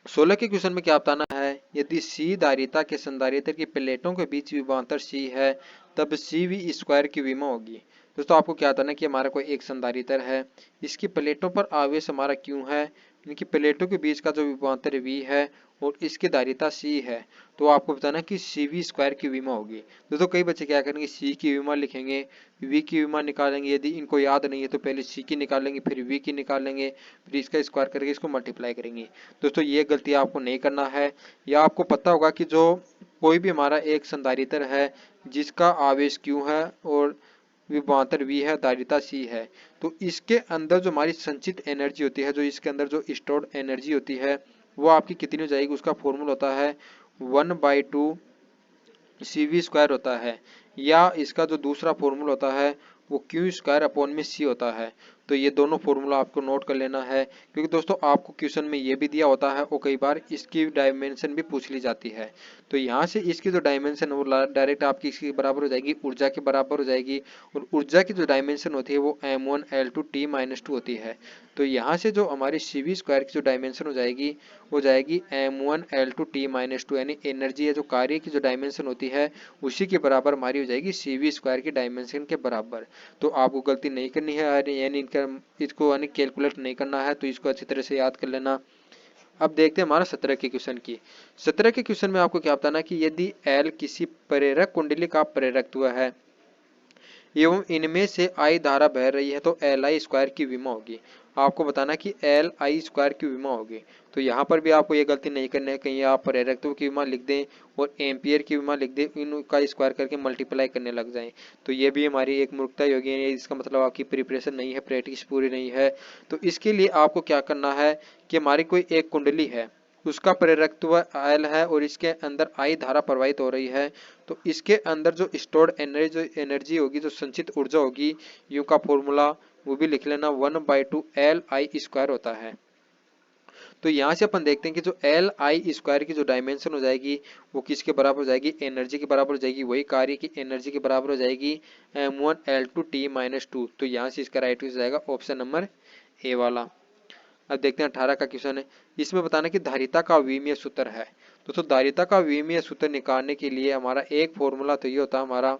16 के क्वेश्चन में क्या बताना है, यदि सी धारिता के संधारित्र की प्लेटों के बीच विभवांतर सी है तब CV² की विमा होगी। दोस्तों आपको क्या बताना है कि हमारा कोई एक संधारित्र है, इसकी प्लेटों पर आवेश हमारा क्यों है, इनकी प्लेटों के बीच का जो विभवांतर V है और इसकी धारिता C है, तो आपको बताना कि CV² की विमा होगी। दोस्तों कई बच्चे क्या करेंगे, C की विमा लिखेंगे, V की विमा निकालेंगे, यदि इनको याद नहीं है तो पहले C की निकालेंगे, फिर V की निकालेंगे, फिर इसका स्क्वायर करके इसको मल्टीप्लाई करेंगे। दोस्तों ये गलती आपको नहीं करना है। या आपको पता होगा कि जो कोई भी हमारा एक संधारित्र है जिसका आवेश Q है और विभवांतर V है, धारिता C है, तो इसके अंदर जो हमारी संचित एनर्जी होती है, जो इसके अंदर जो स्टोर्ड एनर्जी होती है, वो आपकी कितनी हो जाएगी, उसका फॉर्मूला होता है 1/2 CV² होता है। या इसका जो दूसरा फॉर्मूला होता है वो Q²/C होता है। तो ये दोनों फॉर्मूला आपको नोट कर लेना है, क्योंकि दोस्तों आपको क्वेश्चन में ये भी दिया होता है और कई बार इसकी डायमेंशन भी पूछ ली जाती है। तो यहाँ से इसकी जो डायमेंशन है वो डायरेक्ट आपकी इसके बराबर हो जाएगी, ऊर्जा के बराबर हो जाएगी। और ऊर्जा की जो डायमेंशन होती है वो m1L2T-2 होती है। तो यहाँ से जो हमारी CV² की जो डायमेंशन हो जाएगी वो जाएगी m1L2T-2, यानी एनर्जी है जो कार्य की जो डायमेंशन होती है उसी के बराबर हमारी हो जाएगी CV² की डायमेंशन के बराबर। तो आपको गलती नहीं करनी है, यानी इसको यानी कैलकुलेट नहीं करना है, तो इसको अच्छी तरह से याद कर लेना। अब देखते हैं हमारा 17 के क्वेश्चन की। 17 के क्वेश्चन में आपको क्या बताना कि यदि L किसी प्रेरक कुंडली का प्रेरकत्व है एवं इनमें से I धारा बह रही है तो Li² की विमा होगी। आपको बताना कि Li² की विमा होगी। तो यहाँ पर भी आपको ये गलती नहीं करनी है, कहीं आप प्रेरकत्व की विमा लिख दें और एम्पियर की विमा लिख दें, इनका स्क्वायर करके मल्टीप्लाई करने लग जाएं, तो ये भी हमारी एक मूर्खता ही होगी। इसका मतलब आपकी प्रिपरेशन नहीं है, प्रैक्टिस पूरी नहीं है। तो इसके लिए आपको क्या करना है कि हमारी कोई एक कुंडली है, उसका प्रेरकत्व L है और इसके अंदर I धारा प्रवाहित हो रही है, तो इसके अंदर जो स्टोर्ड एनर्जी होगी, जो संचित ऊर्जा होगी, यू का फॉर्मूला वो भी लिख लेना 1/2 Li² होता है। तो यहाँ से अपन देखते हैं कि जो Li² की जो डायमेंशन हो जाएगी वो किसके बराबर हो जाएगी, एनर्जी के बराबर हो जाएगी, वही कार्य की एनर्जी के बराबर हो जाएगी m1L2T-2। तो यहाँ से इसका राइट हो जाएगा ऑप्शन नंबर ए वाला। अब देखते हैं 18 का क्वेश्चन है। इसमें बताना कि धारिता का अविमीय सूत्र है। तो धारिता का अविमीय सूत्र निकालने के लिए हमारा एक फॉर्मूला तो ये होता है हमारा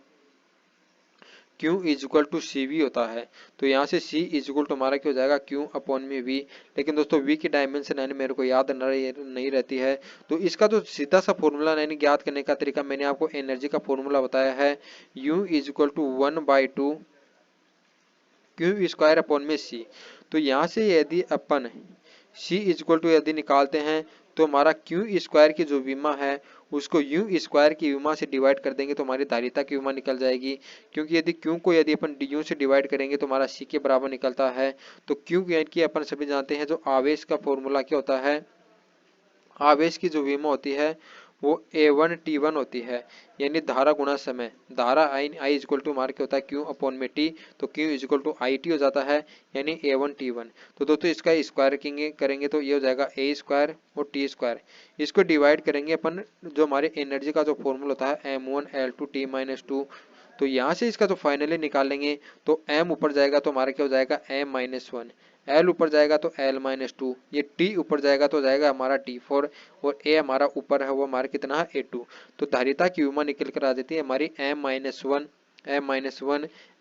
Q=CV होता है। तो यहाँ से C= हमारा क्या हो जाएगा, Q/V। लेकिन दोस्तों V की डायमेंशन यानी मेरे को याद नहीं रहती है, तो इसका जो सीधा सा फॉर्मूला यानी ज्ञात करने का तरीका मैंने आपको एनर्जी का फॉर्मूला बताया है, U=1/2 Q²/C। तो यहाँ से यदि अपन C= यदि निकालते हैं तो हमारा Q² की जो विमा है उसको U² की विमा से डिवाइड कर देंगे तो हमारी धारिता की विमा निकल जाएगी। क्योंकि यदि Q को यदि अपन U से डिवाइड करेंगे तो हमारा C के बराबर निकलता है। तो Q की अपन सभी जानते हैं जो आवेश का फॉर्मूला क्या होता है, आवेश की जो विमा होती है वो A1T1 होती है, यानी धारा गुणा समय। धारा I= हमारा क्या होता है Q/T, तो Q=IT हो जाता है, यानी A1T1। तो दोस्तों इसका स्क्वायर करेंगे तो ये हो जाएगा A² और T²। इसको डिवाइड करेंगे अपन जो हमारे एनर्जी का जो फॉर्मूला होता है m1L2T-2। तो यहाँ से इसका जो फाइनली निकालेंगे तो m ऊपर जाएगा तो हमारा क्या हो जाएगा m-1, L ऊपर जाएगा तो L-2, ये T ऊपर जाएगा तो जाएगा हमारा T4 और A हमारा ऊपर है वो हमारा कितना है A2। तो धारिता की विमा निकल कर आ जाती है हमारी m-1,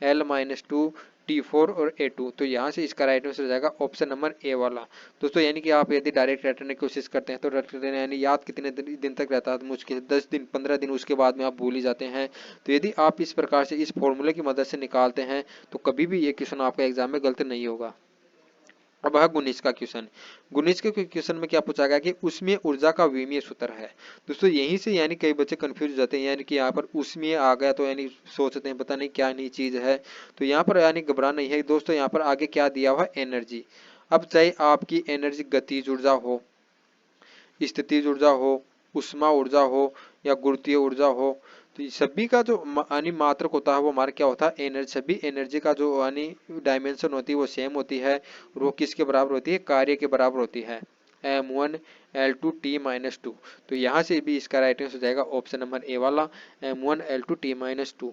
L-2, T4 और A2। तो यहाँ से इसका राइट आंसर हो जाएगा ऑप्शन नंबर ए वाला। दोस्तों यानी कि आप यदि डायरेक्ट रटने की कोशिश करते हैं तो रटने यानी याद कितने दिन तक रहता है, मुश्किल 10 दिन 15 दिन, उसके बाद में आप भूल ही जाते हैं। तो यदि आप इस प्रकार से इस फॉर्मूले की मदद से निकालते हैं तो कभी भी ये क्वेश्चन आपका एग्जाम में गलत नहीं होगा। अब है 19 का क्वेश्चन। 19 के क्वेश्चन में क्या पूछा गया कि उसमें ऊर्जा का विमीय सूत्र है। दोस्तों यहीं से यानी कई बच्चे कंफ्यूज हो जाते हैं, यानी कि यहाँ पर उसमें आ गया तो यानी सोचते हैं पता नहीं क्या नई चीज है। तो यहाँ पर यानी घबराना नहीं है दोस्तों, यहाँ पर आगे क्या दिया हुआ है, एनर्जी। अब चाहे आपकी एनर्जी गतिज ऊर्जा हो, स्थितिज ऊर्जा हो, उष्मा ऊर्जा हो या गुरुत्वीय ऊर्जा हो, तो सभी का जो यानी मात्रक होता है वो हमारा क्या होता है, एनर्जी। सभी एनर्जी का जो यानी डायमेंशन होती है वो सेम होती है और वो किसके बराबर होती है, कार्य के बराबर होती है, m1L2T-2। तो यहाँ से भी इसका राइट आंसर हो जाएगा ऑप्शन नंबर ए वाला, m1L2T-2।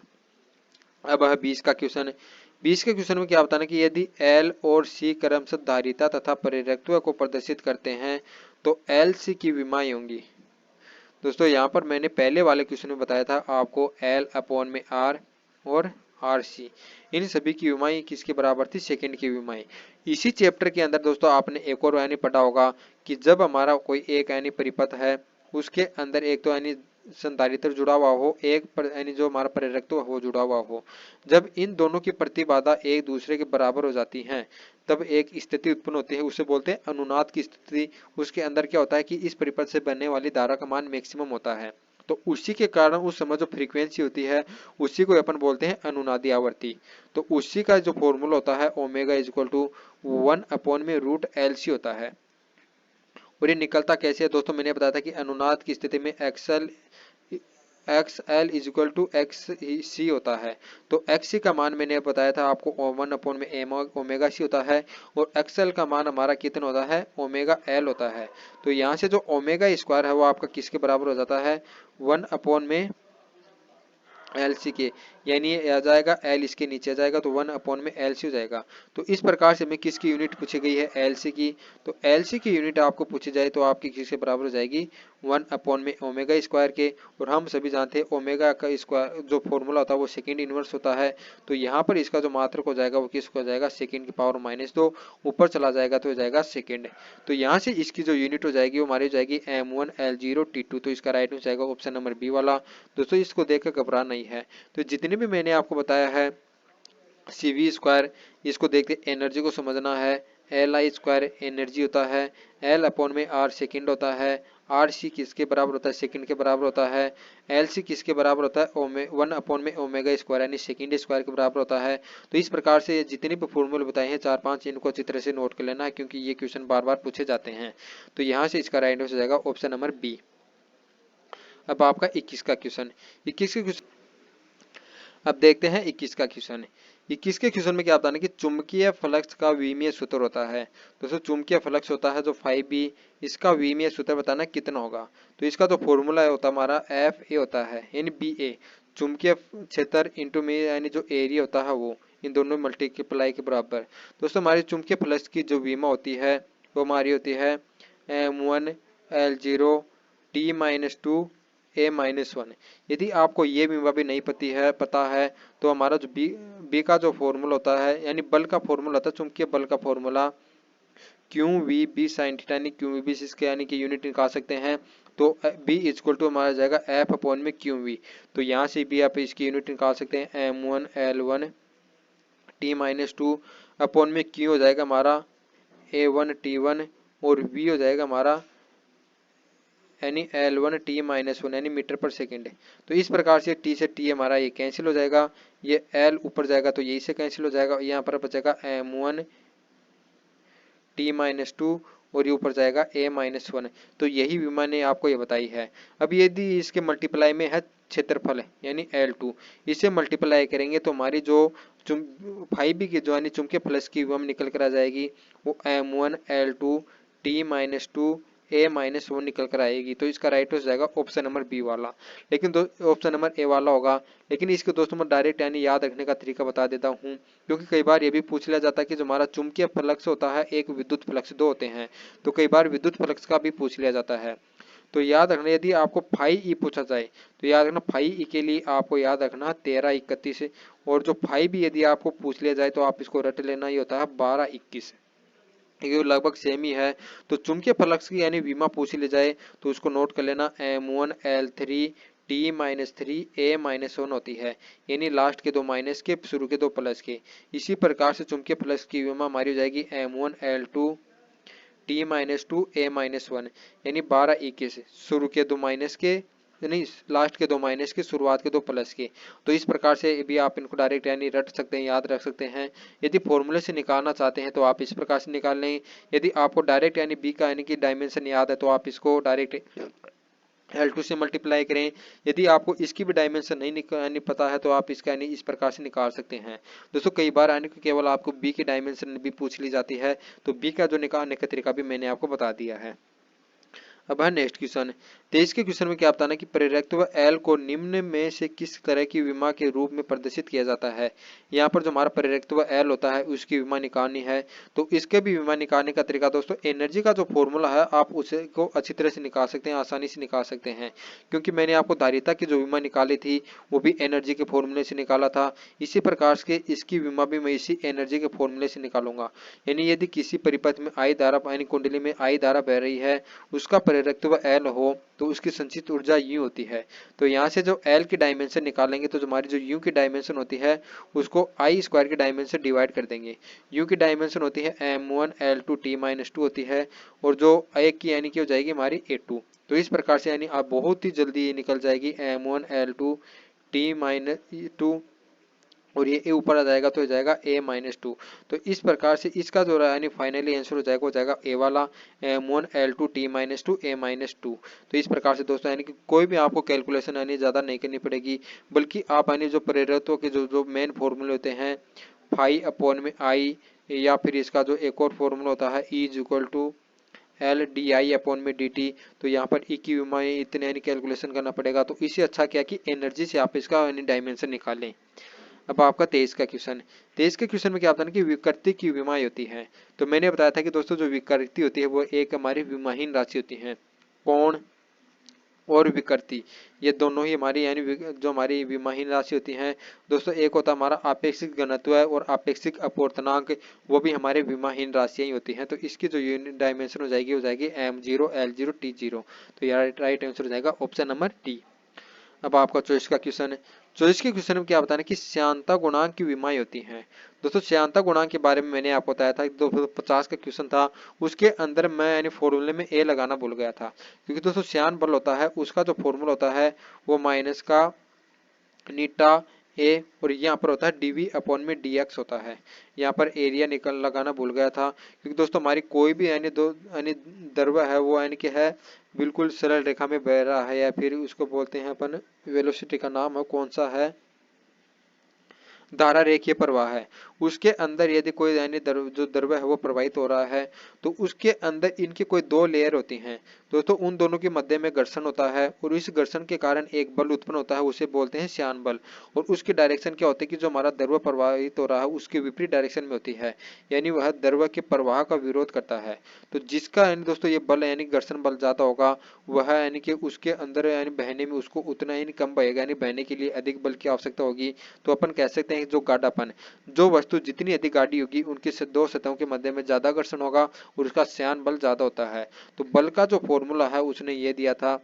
अब है 20 का क्वेश्चन। 20 के क्वेश्चन में क्या बताना कि यदि L और C क्रमशः धारिता तथा प्रेरकत्व को प्रदर्शित करते हैं तो LC की विमाएं होंगी। दोस्तों यहाँ पर मैंने पहले वाले क्वेश्चन में बताया था आपको L/R और आर सी, इन सभी की विमाएं किसके बराबर थी, सेकंड की विमाएं। इसी चैप्टर के अंदर दोस्तों आपने एक और यानी पढ़ा होगा कि जब हमारा कोई एक यानी परिपथ है उसके अंदर एक तो यानी संधारित्र जुड़ा हुआ हो, एक यानी जो हमारा प्रेरक तो वो जुड़ा हुआ हो, जब इन दोनों की प्रतिबाधा एक दूसरे के बराबर हो जाती है तब एक स्थिति उत्पन्न होती है, उसे बोलते हैं अनुनाद की स्थिति। उसके अंदर क्या होता है कि इस परिपथ से बनने वाली धारा का मान मैक्सिमम होता है, तो उसी के कारण उस समय जो फ्रीक्वेंसी होती है उसी को अपन बोलते हैं अनुनादी आवृत्ति। तो उसी का जो फॉर्मूला होता है ओमेगा इज इक्वल टू 1 में रूट एल सी होता है। और ये निकलता कैसे है दोस्तों, मैंने बताया था कि अनुनाद की स्थिति में X L is equal to X C होता है। तो एक्स सी का मान मैंने बताया था आपको 1 ओमेगा सी होता है, और एक्स एल का मान हमारा कितना होता है, ओमेगा एल होता है। तो यहाँ से जो ओमेगा स्क्वायर है वो आपका किसके बराबर हो जाता है, 1 एल सी के, यानी ये आ जाएगा एल इसके नीचे आ जाएगा तो 1 एल सी हो जाएगा। तो इस प्रकार से हमें किसकी यूनिट पूछी गई है, एल सी की। तो एल सी की यूनिट आपको पूछी जाए तो आपकी किसके बराबर हो जाएगी, 1 स्क्वायर के। और हम सभी जानते हैं ओमेगा का स्क्वायर जो फॉर्मूला होता है वो सेकेंड इनवर्स होता है। तो यहाँ पर इसका जो मात्रक हो जाएगा वो किसको हो जाएगा, सेकेंड की पावर -2, ऊपर चला जाएगा तो हो जाएगा सेकेंड। तो यहाँ से इसकी जो यूनिट हो जाएगी वो हमारी हो जाएगी M1L0T2। तो इसका राइट हो जाएगा ऑप्शन नंबर बी वाला। दोस्तों इसको देखकर घबराना नहीं है। तो जितने भी मैंने आपको बताया है CV स्क्वायर, इसको देखते एनर्जी को समझना है। LI स्क्वायर एनर्जी होता है, L/R सेकेंड होता है, RC किसके बराबर होता है, सेकेंड के बराबर होता है, LC किसके बराबर होता है, 1 ओमेगा स्क्वायर यानी सेकेंड स्क्वायर के बराबर होता है। तो इस प्रकार से जितने भी फॉर्मूले बताए हैं 4-5 इनको अच्छी तरह से नोट कर लेना है क्योंकि ये क्वेश्चन बार बार पूछे जाते हैं। तो यहाँ से इसका राइट आंसर हो जाएगा ऑप्शन नंबर बी। अब आपका 21 का क्वेश्चन, 21 के क्वेश्चन अब देखते हैं 21 का क्वेश्चन। 21 के क्वेश्चन में क्या बताना कि चुंबकीय फ्लक्स का विमीय सूत्र होता है। दोस्तों चुंबकीय फ्लक्स होता है जो 5B, इसका विमीय सूत्र बताना कितना होगा। तो इसका जो फॉर्मूला होता है हमारा FA होता है यानी BA, चुंबकीय क्षेत्र इंटू में यानी जो एरिया होता है वो, इन दोनों मल्टीप्लाई के बराबर। दोस्तों हमारी चुंबकीय फ्लक्स की जो विमा होती है वो हमारी होती है M1L0 T-2 A-1। यदि आपको ये विमा भी नहीं पता है तो हमारा जो बी का जो फॉर्मूला होता है यानी बल का फॉर्मूला होता है, चुंबकीय बल का फॉर्मूला QVB sin थीटा यानी QVB इसके यानी कि यूनिट निकाल सकते हैं। तो B इक्वल टू हमारा जाएगा F/QV। तो यहाँ से भी आप इसकी यूनिट निकाल सकते हैं M1L1 T-2 अपॉन में Q हो जाएगा हमारा A1T1 और V हो जाएगा हमारा यानी L1 T-1 यानी मीटर पर सेकेंड। तो इस प्रकार से T से T हमारा ये कैंसिल हो जाएगा, ये L ऊपर जाएगा तो यही से कैंसिल हो जाएगा, यहाँ पर बचेगा M1 T-2 और ये ऊपर जाएगा A-1। तो यही विमा ने आपको ये बताई है। अब यदि इसके मल्टीप्लाई में है क्षेत्रफल यानी L2, इसे मल्टीप्लाई करेंगे तो हमारी जो 5B की जो यानी चुंबकीय फ्लक्स की विमा निकल कर आ जाएगी वो M1L2 T-2 A-1 निकल कर आएगी। तो इसका राइट हो जाएगा ऑप्शन नंबर बी वाला, लेकिन ऑप्शन नंबर ए वाला होगा। लेकिन इसके दोस्तों मैं डायरेक्ट यानी याद रखने का तरीका बता देता हूँ, क्योंकि कई बार ये भी पूछ लिया जाता है कि जो हमारा चुंबकीय फ्लक्स होता है एक विद्युत फ्लक्स, दो होते हैं। तो कई बार विद्युत फ्लक्स का भी पूछ लिया जाता है। तो याद रखना यदि आपको फाई ई पूछा जाए तो याद रखना फाई ई के लिए आपको याद रखना 1331, और जो फाई बी यदि आपको पूछ लिया जाए तो आप इसको रट लेना, ये होता है 1221, ये लगभग सेम ही है। तो चुंबकीय फ्लक्स की यानी विमा पूछ ले जाए तो उसको नोट कर लेना M1L3 T-3 A-1 होती है, यानी लास्ट के दो माइनस के शुरू के दो प्लस के। इसी प्रकार से चुंबकीय फ्लक्स की विमा हमारी हो जाएगी M1L2 T-2 A-1 यानी 1221, शुरू के दो माइनस के नहीं लास्ट के दो माइनस के शुरुआत के दो प्लस के। तो इस प्रकार से भी आप इनको डायरेक्ट यानी रट सकते हैं, याद रख सकते हैं। यदि फॉर्मूले से निकालना चाहते हैं तो आप इस प्रकार से निकाल लें। यदि आपको डायरेक्ट यानी बी का यानी कि डायमेंशन याद है तो आप इसको डायरेक्ट L2 से मल्टीप्लाई करें। यदि आपको इसकी भी डायमेंशन नहीं पता है तो आप इसका यानी इस प्रकार से निकाल सकते हैं। दोस्तों कई बार यानी कि केवल आपको बी की डायमेंशन भी पूछ ली जाती है, तो बी का जो निकालने का तरीका भी मैंने आपको बता दिया है। अब है नेक्स्ट क्वेश्चन। 23 के क्वेश्चन में क्या बताना कि प्रेरकत्व L को निम्न में से किस तरह की विमा के रूप में प्रदर्शित किया जाता है। यहाँ पर जो हमारा प्रेरकत्व L होता है उसकी विमा निकालनी है। तो इसके भी विमा निकालने का तरीका दोस्तों, एनर्जी का जो फॉर्मूला है आप उसे को अच्छी तरह से निकाल सकते हैं, आसानी से निकाल सकते हैं, क्योंकि मैंने आपको धारिता की जो विमा निकाली थी वो भी एनर्जी के फॉर्मूले से निकाला था। इसी प्रकार से इसकी विमा भी मैं इसी एनर्जी के फॉर्मूले से निकालूंगा। यानी यदि किसी परिपथ में आई धारा यानी कुंडली में आई धारा बह रही है, उसका प्रेरकत्व L हो तो उसकी संचित ऊर्जा U होती है। तो यहाँ से जो L की डायमेंशन निकालेंगे तो हमारी जो U की डायमेंशन होती है उसको I स्क्वायर की डायमेंशन से डिवाइड कर देंगे। U की डायमेंशन होती है m1L2T-2 होती है, और जो एक की यानी कि हो जाएगी हमारी A2। तो इस प्रकार से यानी आप बहुत ही जल्दी ये निकल जाएगी m1L2T-2, और ये ए ऊपर आ जाएगा तो हो जाएगा A-2। तो इस प्रकार से इसका जो यानी फाइनली आंसर हो जाएगा ए वाला m1L2T-2 A-2। तो इस प्रकार से दोस्तों यानी कि कोई भी आपको कैलकुलेशन यानी ज़्यादा नहीं करनी पड़ेगी, बल्कि आप यानी जो प्रेरकत्व के जो मेन फॉर्मूले होते हैं फाई अपॉन में आई, या फिर इसका जो एक और फॉर्मूला होता है E is equal to L D I upon में डी टी। तो यहाँ पर ई की विमा इतने यानी कैलकुलेशन करना पड़ेगा। तो इससे अच्छा क्या कि एनर्जी से आप इसका यानी डायमेंशन निकालें। अब आपका 23 का क्वेश्चन। 23 के क्वेश्चन में क्या होता है कि विकृति की विमा होती है। तो मैंने बताया था कि दोस्तों जो विकृति होती है वो एक हमारी विमाहीन राशि होती है। कोण और विकृति ये दोनों ही हमारी यानी जो हमारी विमाहीन राशि होती हैं दोस्तों, एक होता है हमारा आपेक्षिक घनत्व है और आपेक्षिक अपवर्तनांक, वो भी हमारे विमाहीन राशियां ही होती हैं। तो इसकी जो यूनिट डायमेंशन हो जाएगी m0 l0 t0। तो यार राइट आंसर हो जाएगा ऑप्शन नंबर डी। अब आपका चॉइस का क्वेश्चन है। चॉइस के क्वेश्चन में क्या बताना कि श्यानता गुणांक की विमाएं होती हैं। दोस्तों श्यानता गुणांक के बारे में मैंने आपको बताया था, 250 का क्वेश्चन था, उसके अंदर मैं यानी फॉर्मूले में ए लगाना भूल गया था, क्योंकि दोस्तों श्यान बल होता है उसका जो फॉर्मूला होता है वो माइनस का नीटा ए, और यहाँ पर होता है डीवी अपॉन में डीएक्स होता है। यहाँ पर एरिया निकल लगाना भूल गया था, क्योंकि दोस्तों हमारी कोई भी यानी दो यानी द्रव्य है वो यानी कि है बिल्कुल सरल रेखा में बह रहा है, या फिर उसको बोलते हैं अपन वेलोसिटी का नाम है कौन सा है, धारा रेखीय प्रवाह है। उसके अंदर यदि कोई यानी जो द्रव्य है वो प्रवाहित हो रहा है तो उसके अंदर इनकी कोई दो लेयर होती हैं दोस्तों, उन दोनों के मध्य में घर्षण होता है, और इस घर्षण के कारण एक बल उत्पन्न होता है, उसे बोलते हैं श्यान बल। और उसकी डायरेक्शन क्या होती है कि जो हमारा द्रव्य प्रवाहित हो रहा है उसके विपरीत डायरेक्शन में होती है, यानी वह द्रव्य के प्रवाह का विरोध करता है। तो जिसका यानी दोस्तों ये बल यानी घर्षण बल ज्यादा होगा वह यानी कि उसके अंदर यानी बहने में उसको उतना यानी कम बहेगा, यानी बहने के लिए अधिक बल की आवश्यकता होगी। तो अपन कह सकते हैं जो गाढ़ापन, जो वस्तु जितनी अधिक गाढ़ी होगी उनकी दो सतहों के मध्य में ज्यादा घर्षण होगा और उसका श्यान बल ज्यादा होता है। तो बल का जो फॉर्मूला है उसने ये दिया था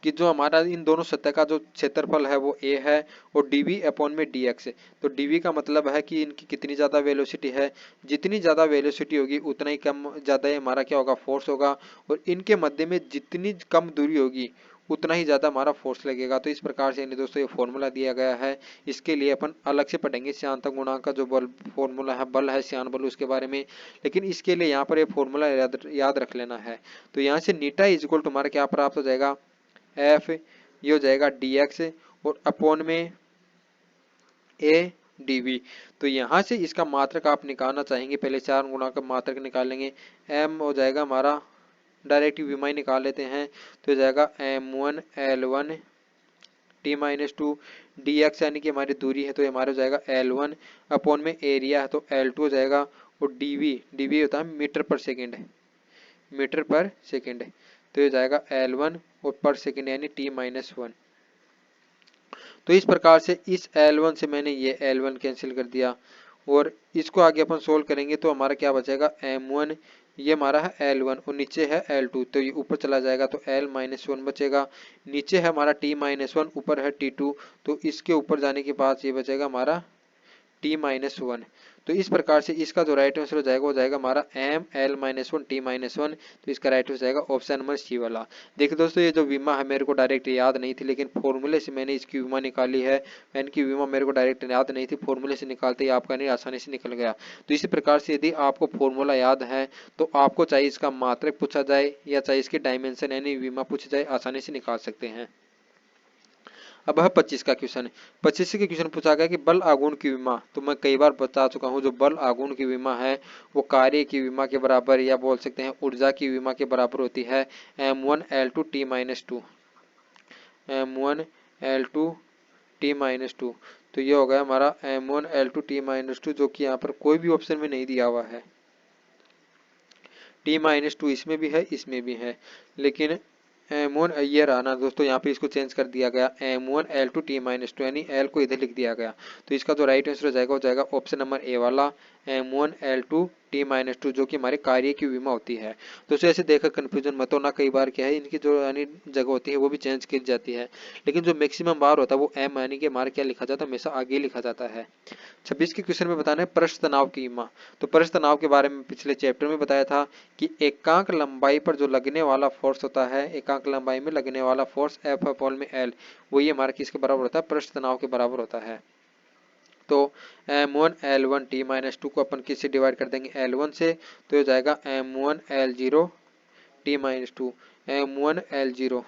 कि जो हमारा इन दोनों सतह का जो क्षेत्रफल है वो ए है और डीवी अपॉन में डीएक्स है। तो डीवी का मतलब है कि इनकी कितनी ज्यादा वेलोसिटी है, जितनी ज्यादा वेलोसिटी होगी उतना ही कम ज्यादा हमारा क्या होगा फोर्स होगा, और इनके मध्य में जितनी कम दूरी होगी उतना ही ज्यादा हमारा फोर्स लगेगा। तो इस प्रकार से दोस्तों ये फॉर्मूला दिया गया है, इसके लिए अपन अलग से पढ़ेंगे श्यानता गुणांक का जो बल फॉर्मूला है, बल है श्यान बल उसके बारे में, लेकिन इसके लिए यहाँ पर ये फॉर्मूला याद रख लेना है। तो यहाँ से नीटा इज इक्वल टू हमारा क्या प्राप्त हो जाएगा एफ, ये हो जाएगा dx और अपॉन में ए dv। तो यहाँ से इसका मात्रक आप निकालना चाहेंगे, पहले चार गुणा का मात्रक निकालेंगे, m हो जाएगा हमारा डायरेक्ट विमाई निकाल लेते हैं, तो हो जाएगा m1L1 T-2 dx यानी कि हमारी दूरी है तो हमारा हो जाएगा L1 अपॉन में एरिया है तो L2 हो जाएगा, और dv होता है मीटर पर सेकेंड, मीटर पर सेकेंड। तो ये जाएगा L1 और पर सेकेंड यानी T-1। तो इस प्रकार से इस L1 से मैंने ये L1 कैंसिल कर दिया, और इसको आगे अपन सोल्व करेंगे तो हमारा क्या बचेगा M1, ये हमारा है L1 और नीचे है L2, तो ये ऊपर चला जाएगा तो L-1 बचेगा, नीचे है हमारा T-1, ऊपर है T2, तो इसके ऊपर जाने के बाद ये बचेगा हमारा T-1। तो इस प्रकार से इसका जो राइट आंसर हो जाएगा वो जाएगा हमारा ML-1 T-1। तो इसका राइट हो जाएगा ऑप्शन नंबर सी वाला। देखिए दोस्तों ये जो विमा है मेरे को डायरेक्ट याद नहीं थी, लेकिन फॉर्मूले से मैंने इसकी विमा निकाली है, इनकी विमा मेरे को डायरेक्ट याद नहीं थी, फॉर्मूले से निकालते ही आपका नहीं आसानी से निकल गया। तो इसी प्रकार से यदि आपको फॉर्मूला याद है तो आपको चाहे इसका मात्रक पूछा जाए या चाहे इसकी डायमेंशन यानी विमा पूछी जाए आसानी से निकाल सकते हैं। अब है 25 का क्वेश्चन। 25 के क्वेश्चन पूछा गया कि बल आघूर्ण की विमा, तो मैं कई बार बता चुका हूँ, जो बल आघूर्ण की विमा है वो कार्य की विमा के बराबर या बोल सकते हैं ऊर्जा की विमा के बराबर होती है m1l2t-2, m1l2t-2। तो ये हो गया हमारा m1l2t-2, जो कि यहाँ पर कोई भी ऑप्शन में नहीं दिया हुआ है। t-2 इसमें भी है, इसमें भी है, लेकिन M1 ये रहा ना दोस्तों, यहाँ पे इसको चेंज कर दिया गया M1l2t-2, यानी L को इधर लिख दिया गया। तो इसका जो राइट आंसर हो जाएगा वो जाएगा ऑप्शन नंबर ए वाला M1l2t-2, जो कि हमारे कार्य की विमा होती है। दोस्तों ऐसे देखकर कंफ्यूजन मत होना, कई बार क्या है इनकी जो यानी जगह होती है वो भी चेंज की जाती है, लेकिन जो मैक्सिमम बार होता है वो M यानी कि हमारा क्या लिखा जाता है, हमेशा आगे लिखा जाता है। 26 के क्वेश्चन में बताना है पृष्ठ तनाव की विमा। तो पृष्ठ तनाव के बारे में पिछले चैप्टर में बताया था कि एकांक लंबाई पर जो लगने वाला फोर्स होता है, एकांक लंबाई में लगने वाला फोर्स F अपॉन में L, वो ये हमारा किसके बराबर होता है, पृष्ठ तनाव के बराबर होता है। तो m1l1t-2 को अपन किससे डिवाइड कर देंगे, L1 से, तो हो जाएगा m1l0t-2, m1l0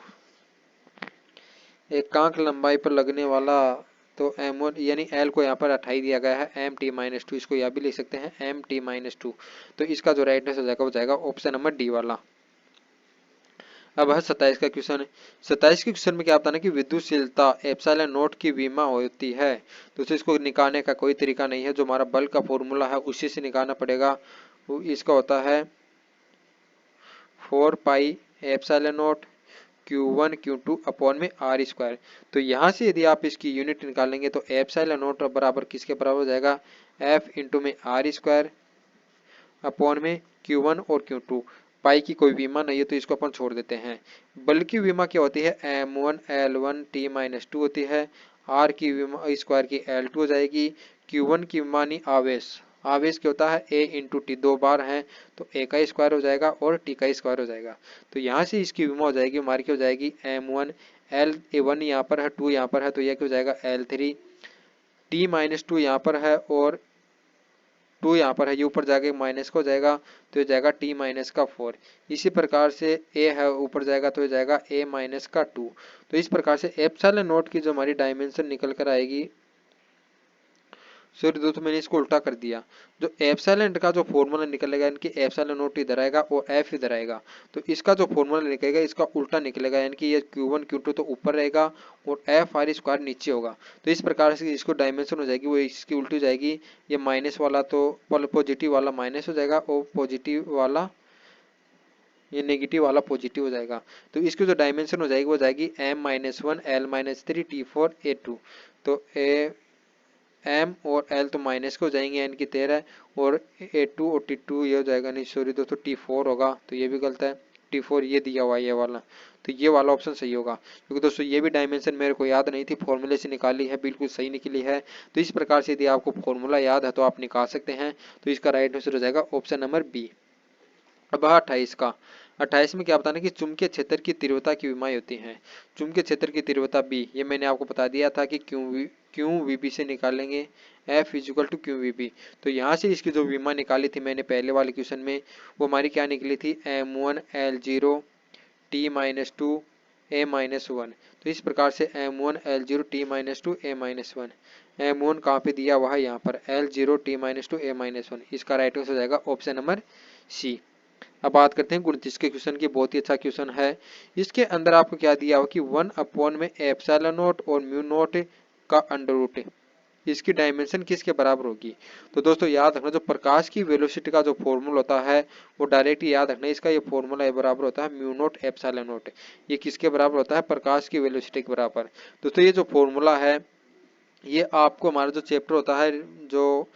एकांक लंबाई पर लगने वाला, तो m1 यानी L को यहाँ पर 28 दिया गया है, mt-2, इसको यहाँ भी लिख सकते हैं mt-2। तो इसका जो राइट आंसर हो जाएगा वो जाएगा ऑप्शन नंबर डी वाला। अब है 27 का क्वेश्चन। 27 के क्वेश्चन में क्या बताना कि विद्युतशीलता एप्सिलॉन नॉट की विमा होती है। तो इसको निकालने का कोई तरीका नहीं है, जो हमारा बल का फॉर्मूला है उसी से निकालना पड़ेगा। वो इसका होता है 4 pi epsilon not Q1 Q2 upon में R स्क्वायर। तो यहाँ से यदि आप इसकी यूनिट निकालेंगे तो एप्सिलॉन नॉट बराबर किसके बराबर हो जाएगा, F इंटू में R स्क्वायर अपॉन में Q1 और Q2। पाई की कोई विमा नहीं है तो इसको अपन छोड़ देते हैं। बल की विमा क्या होती है, M1L1t-2 होती है। R की विमा स्क्वायर की L2 हो जाएगी। Q1 की विमा नहीं आवेश, आवेश क्या होता है A इंटू टी, दो बार है तो A का स्क्वायर हो जाएगा और T का स्क्वायर हो जाएगा। तो यहाँ से इसकी विमा हो जाएगी हमारी, क्या हो जाएगी M1L1 यहाँ पर है, 2 यहाँ पर है, तो यह क्या हो जाएगा L3, T-2 यहाँ पर है और 2 यहाँ पर है, ये ऊपर जाके माइनस का हो जाएगा, तो ये जाएगा T-4। इसी प्रकार से A है ऊपर जाएगा तो ये जाएगा A-2। तो इस प्रकार से एप्सिलॉन नॉट की जो हमारी डायमेंशन निकल कर आएगी, सॉरी दोस्तों मैंने इसको उल्टा कर दिया। जो एप्सिलॉन का जो फॉर्मूला निकलेगा, इनकी एप्सिलॉन नॉट इधर आएगा और F इधर आएगा, तो इसका जो फॉर्मूला निकलेगा इसका उल्टा निकलेगा, यानी कि ये Q1 Q2 तो ऊपर रहेगा और F R स्क्वायर नीचे होगा। तो इस प्रकार से इसको डायमेंशन हो जाएगी वो इसकी उल्टी हो जाएगी, ये माइनस वाला तो पॉजिटिव वाला माइनस हो जाएगा और पॉजिटिव वाला ये नेगेटिव वाला पॉजिटिव हो जाएगा। तो इसकी जो डायमेंशन हो जाएगी वो जाएगी M-1 L-3 T4 A2। तो M और L तो माइनस के हो जाएंगे, यानी कि 13, और A2 और T2 ये हो जाएगा, नहीं सॉरी दोस्तों T4 होगा, तो ये भी गलत है, T4 ये दिया हुआ है ये वाला, तो ये वाला ऑप्शन सही होगा, क्योंकि दोस्तों ये भी डायमेंशन मेरे को याद नहीं थी, फॉर्मूले से निकाली है, बिल्कुल सही निकली है। तो इस प्रकार से यदि आपको फॉर्मूला याद है तो आप निकाल सकते हैं। तो इसका राइट आंसर हो जाएगा ऑप्शन नंबर बी। अब 28 का, 28 में क्या बताना कि चुंबकीय क्षेत्र की तीव्रता की विमाएं होती हैं। चुंबकीय क्षेत्र की तीव्रता बी, ये मैंने आपको बता दिया था कि क्यू वी बी से निकालेंगे F is equal to Q V B. तो यहाँ से इसकी जो विमा निकाली थी मैंने पहले वाले क्वेश्चन में, वो हमारी क्या निकली थी, M1L0 T-2 A-1। तो इस प्रकार से M1L0 T-2 A-1, M1 कहाँ पे दिया हुआ है, यहाँ पर L0 T-2 A-1, इसका राइट आंसर हो जाएगा ऑप्शन नंबर सी। अब बात करते हैं 29 के क्वेश्चन की, बहुत ही अच्छा क्वेश्चन है। इसके अंदर आपको क्या दिया हो कि 1 अपॉन में एप्सिलॉन नॉट और म्यू नॉट का अंडर रूट, इसकी डायमेंशन किसके बराबर होगी। तो दोस्तों याद रखना, जो प्रकाश की वेलोसिटी का जो फॉर्मूला होता है वो डायरेक्ट याद रखना, इसका ये फॉर्मूला बराबर होता है म्यू नॉट एप्सिलॉन नॉट। ये किसके बराबर होता है, प्रकाश की वेलोसिटी के बराबर। दोस्तों ये जो फॉर्मूला है ये आपको हमारा जो चैप्टर होता है जो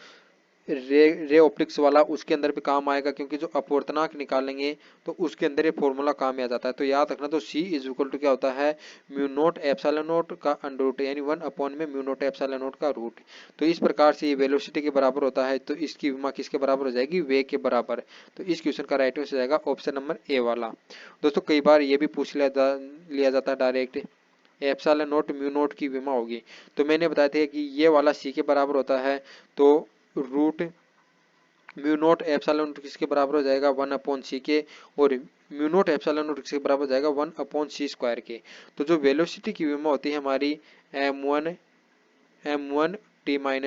रे ऑप्टिक्स वाला, उसके अंदर भी काम आएगा, क्योंकि जो अपवर्तनांक निकालेंगे तो उसके अंदर ये फॉर्मूला काम में आ जाता है। तो याद रखना, तो C इज इक्वल टू क्या होता है, म्यू नॉट एप्सिलॉन नॉट का अंडर रूट, यानी 1 अपॉन में म्यू नॉट एप्सिलॉन नॉट का रूट। तो इस प्रकार से ये वेलोसिटी के बराबर होता है, तो इसकी विमा किसके बराबर हो जाएगी, वेग के बराबर। तो इस क्वेश्चन का राइट आंसर जाएगा ऑप्शन नंबर ए वाला। दोस्तों कई बार ये भी पूछ लिया जाता है direct, epsilon not mu naught की विमा होगी, तो मैंने बताया था कि ये वाला C के बराबर होता है, तो root mu naught epsilon naught किसके बराबर हो जाएगा 1/c के, और म्यू नॉट एप्सिलॉन नॉट किसके बराबर हो जाएगा 1/c² के। तो जो वेलोसिटी की विमा होती है हमारी m1 t-1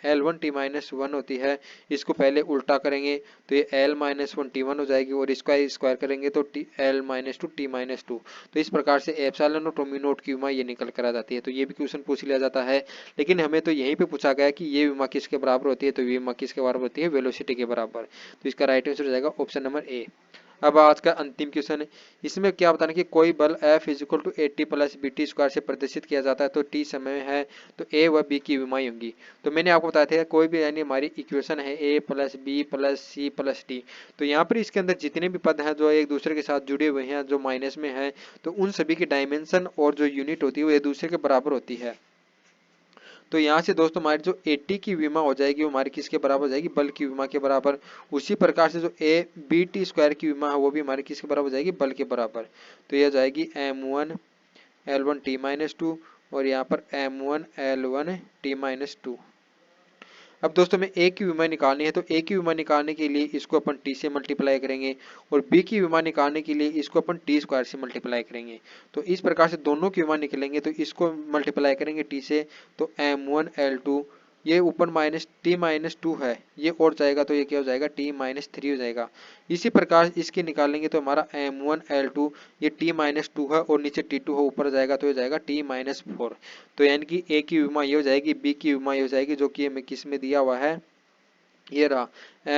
L1 t-1 होती है, इसको पहले उल्टा करेंगे तो ये L-1 t1 हो जाएगी, और इसका स्क्वायर करेंगे तो L-2 t-2। तो इस प्रकार से एप्सिलॉन नॉट और म्यू नॉट की विमा ये निकल कर आ जाती है। तो ये भी क्वेश्चन पूछ लिया जाता है, लेकिन हमें तो यहीं पे पूछा गया कि ये विमा किसके बराबर होती है, तो ये विमा किसके बराबर होती है, वेलोसिटी के बराबर। तो इसका राइट आंसर हो जाएगा ऑप्शन नंबर ए। अब आज का अंतिम क्वेश्चन है, इसमें क्या बताना कि कोई बल F = 80 + BT² से प्रदर्शित किया जाता है, तो t समय है, तो A व B की विमाएं होंगी। तो मैंने आपको बताया था कोई भी यानी हमारी इक्वेशन है A + B + C + D, तो यहाँ पर इसके अंदर जितने भी पद हैं जो एक दूसरे के साथ जुड़े हुए हैं, जो माइनस में है, तो उन सभी की डायमेंशन और जो यूनिट होती है वो एक दूसरे के बराबर होती है। तो यहाँ से दोस्तों हमारी जो 80 की विमा हो जाएगी वो हमारी किसके बराबर हो जाएगी, बल की विमा के बराबर। उसी प्रकार से जो BT² की विमा है वो भी हमारी किसके बराबर हो जाएगी, बल के बराबर। तो यह जाएगी m1 L1 t-2 और यहाँ पर m1 L1 t-2। अब दोस्तों में ए की विमा निकालनी है, तो ए की विमा निकालने के लिए इसको अपन टी से मल्टीप्लाई करेंगे, और बी की विमा निकालने के लिए इसको अपन t² से मल्टीप्लाई करेंगे। तो इस प्रकार से दोनों की विमा निकलेंगे, तो इसको मल्टीप्लाई करेंगे टी से, तो m1 L2, ये ऊपर -t-2 है, ये और जाएगा तो ये क्या हो जाएगा, t-3 हो जाएगा। इसी प्रकार इसके निकालेंगे तो हमारा m1 L2 ये t-2 है, और नीचे t2 है, ऊपर जाएगा तो ये जाएगा t-4। तो यानी कि ए की विमा ये हो जाएगी, बी की विमा ये हो जाएगी, जो कि हमें किस में दिया हुआ है, ये रहा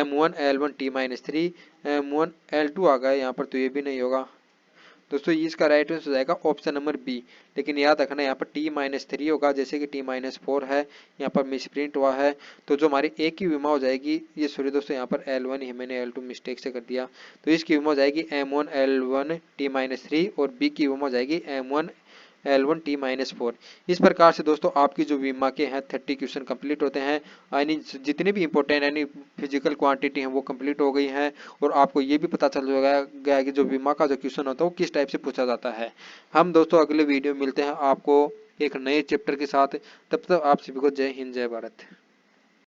m1 L1 t-3, m1 L2 आ गया यहाँ पर, तो ये भी नहीं होगा दोस्तों। इसका राइट आंसर हो जाएगा ऑप्शन नंबर बी। लेकिन याद रखना यहाँ पर t-3 होगा, जैसे कि t-4 है, यहाँ पर मिसप्रिंट हुआ है। तो जो हमारी ए की विमा हो जाएगी, ये सॉरी दोस्तों यहाँ पर L1 ही मैंने L2 मिस्टेक से कर दिया, तो इसकी विमा हो जाएगी m1 L1 t-3, और बी की विमा हो जाएगी m1 L1 t-4। इस प्रकार से दोस्तों आपकी जो विमा के हैं 30 क्वेश्चन कंप्लीट होते हैं, यानी जितने भी इंपॉर्टेंट यानी फिजिकल क्वांटिटी हैं वो कंप्लीट हो गई हैं, और आपको ये भी पता चल गया कि जो विमा का जो क्वेश्चन होता है वो किस टाइप से पूछा जाता है। हम दोस्तों अगले वीडियो में मिलते हैं आपको एक नए चैप्टर के साथ, तब तक आप सभी को जय हिंद जय भारत।